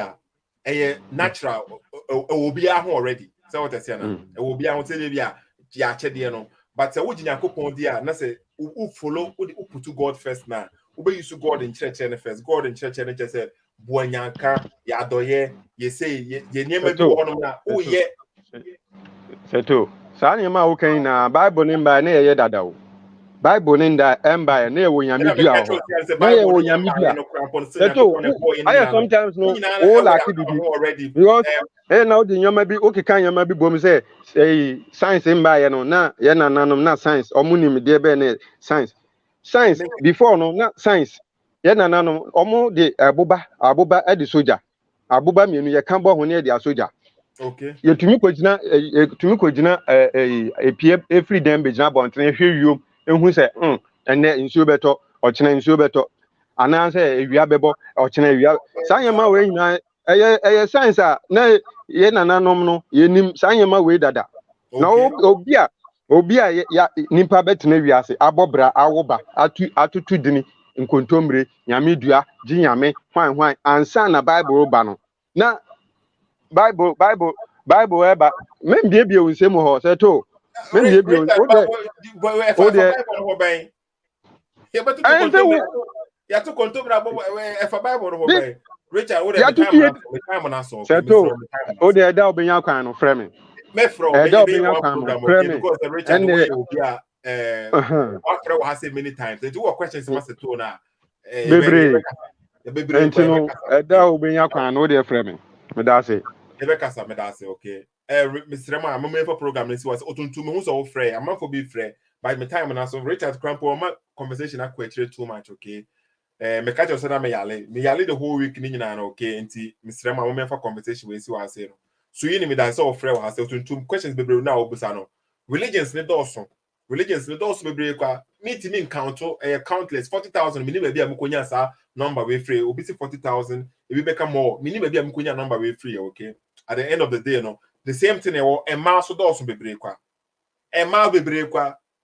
natural obi ahụ already say what I say na obi ahụ tell bia ya chede no but say wo Nyankopon di a na say who follow who put God first na who use God in church and first God in church and just say buanyanka ya doye ye say ye niema bi wo no na o ye Seto sa nyema wo kan na Bible ni mba na ye dada o Bible ni nda emba na ye wo nyame bia ho na ye wo nyame bia Seto I sometimes no all like bibi already because now the nyama bi okeka nyama bi bom say science mba ye no na ye nananom na science omunim de be na science before no na science ye nananom omu de abuba e de soja abuba mienu ye kan bo ho na de soja. okay Yetumi kogina epie every dem be gina bontene hwe wiom ehu se ene nsuo beto ochene nsuo beto ana se ewia bebo ochene ewia sanyema we nyina eye science a na ye nananom no yenim sanyema we dada na obi a ya nimpa betena wiase abobra awoba atutu dini nkontombre nyamedua ginyame hwan ansa na bible ba no na Bible eba men bie wo nsem ho se to men bie o de ya to kontomra bo e fa Bible no bo Richard wo de time na so se to o de da obenya kwan no frɛ me from da obenya kwan no frɛ me because the Richard way obi a akra wa say many times they do questions must to na bebre no da obenya kwan no o de frɛ me da say Ebekasa me da say okay Mr. Ma I'm for program this was otuntum hu so frɛ am for be frɛ by my time na so Richard Crampo my conversation akwa too much okay me catch us na me yale the whole week ni nyina na okay nti Mr. Ma I'm for conversation we see what say no so you ni me da say frɛ wa say otuntum questions bebre na obusa no religions ne dawson bebre kwa me ti me count countless 40,000 me ni ba bia mkonya sa number we free obi say 40,000 e bi beka more me ni ba bia mkonya number we free okay at the end of the day you know the same thing e ma so dawson bebre kwa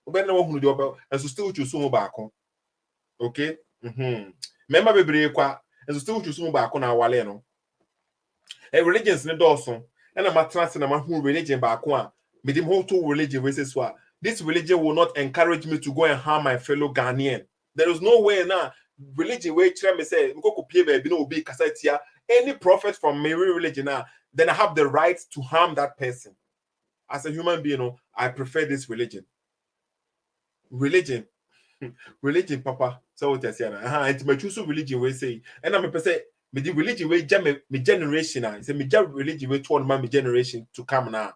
obe na wo hunu de obe so still choose mo baako okay member bebre kwa so still choose mo baako na wale no religions ne dawson na matrance na ma hu religion baako a me dim hold to religion we say so this religion will not encourage me to go and harm my fellow Ghanaian. There is no way now religion where try me say any prophet from Mary religion now then I have the right to harm that person. As a human being, I prefer this religion. Religion, Papa. So what I say now. It's my choose religion we say. And I'm say me the religion we me generation now. It's me religion we told my generation to come now.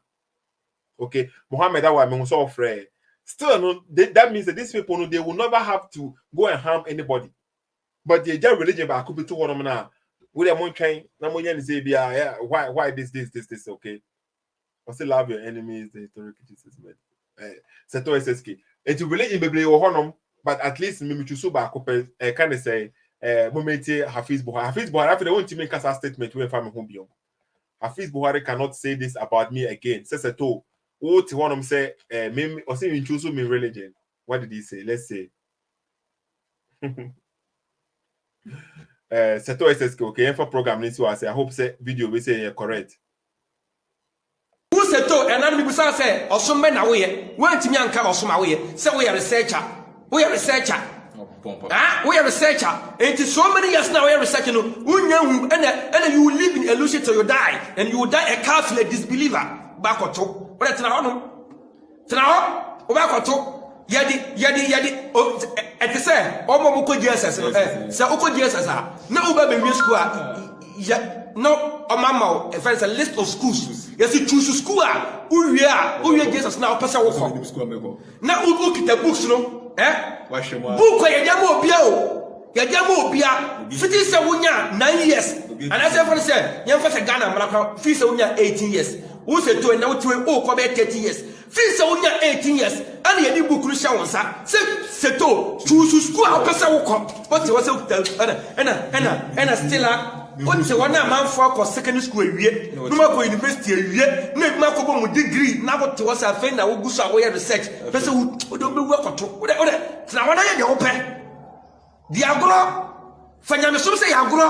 Okay, Muhammad that why me so afraid. Still, no, that means that these people no, they will never have to go and harm anybody. But the religion, but I could be too one now. With a moon train, na mo say yeah, why this, okay. What's love your enemies, the historical Jesus man. Seto SSK. It will relate in Bible or honor, but at least me to so back can say momenti Hafiz Buhari after they want to make a statement when family home beyond. Hafiz Buhari cannot say this about me again. Says Seto. What one of them say me or say in choose me religion. What did he say? Let's say Seto SSK okay for program this was I hope say video we say correct. Who Seto and then people say Osumbe na we want to me anka Osuma we say we are researcher. We are researcher. We are researcher. It is so many years now we are researching. And you will live in illusion till you die. And you will die a kafir, a disbeliever. Back or two. What is now? Back or two. Yadi. At the same, Omo Jesus. Say Oko Jesus. No, baby, school. No, Mama, if there's a list of schools, yes, you choose school. Who are Jesus now? Person will now look at the books, no? Book where Yamo Bia, 9 years. And as everyone said, young for Ghana, fees only 18 years. Who said to now to come 30 years? Fees only 18 years. And you book Christian, say to choose school, person will come. What was and still. What is one man for secondary school? No more university. No more degree. Now what was a friend that will go away research. Person who don't be work or whatever. Now when I get open, the agro, Fanyam say agro.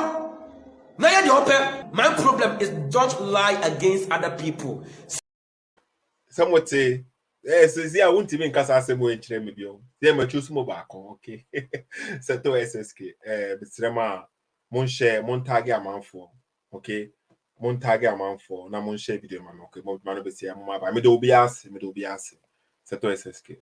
Now the open. My problem is don't lie against other people. Some would say, yes, I won't even cast as a more in Tremibio. They may choose more back, okay? Seto SSK, Mr. Monshe, Montage a man for, okay? Montage a man for, na Monshe video man, okay? Mano be say, I'm by Medobias, Seto SSK.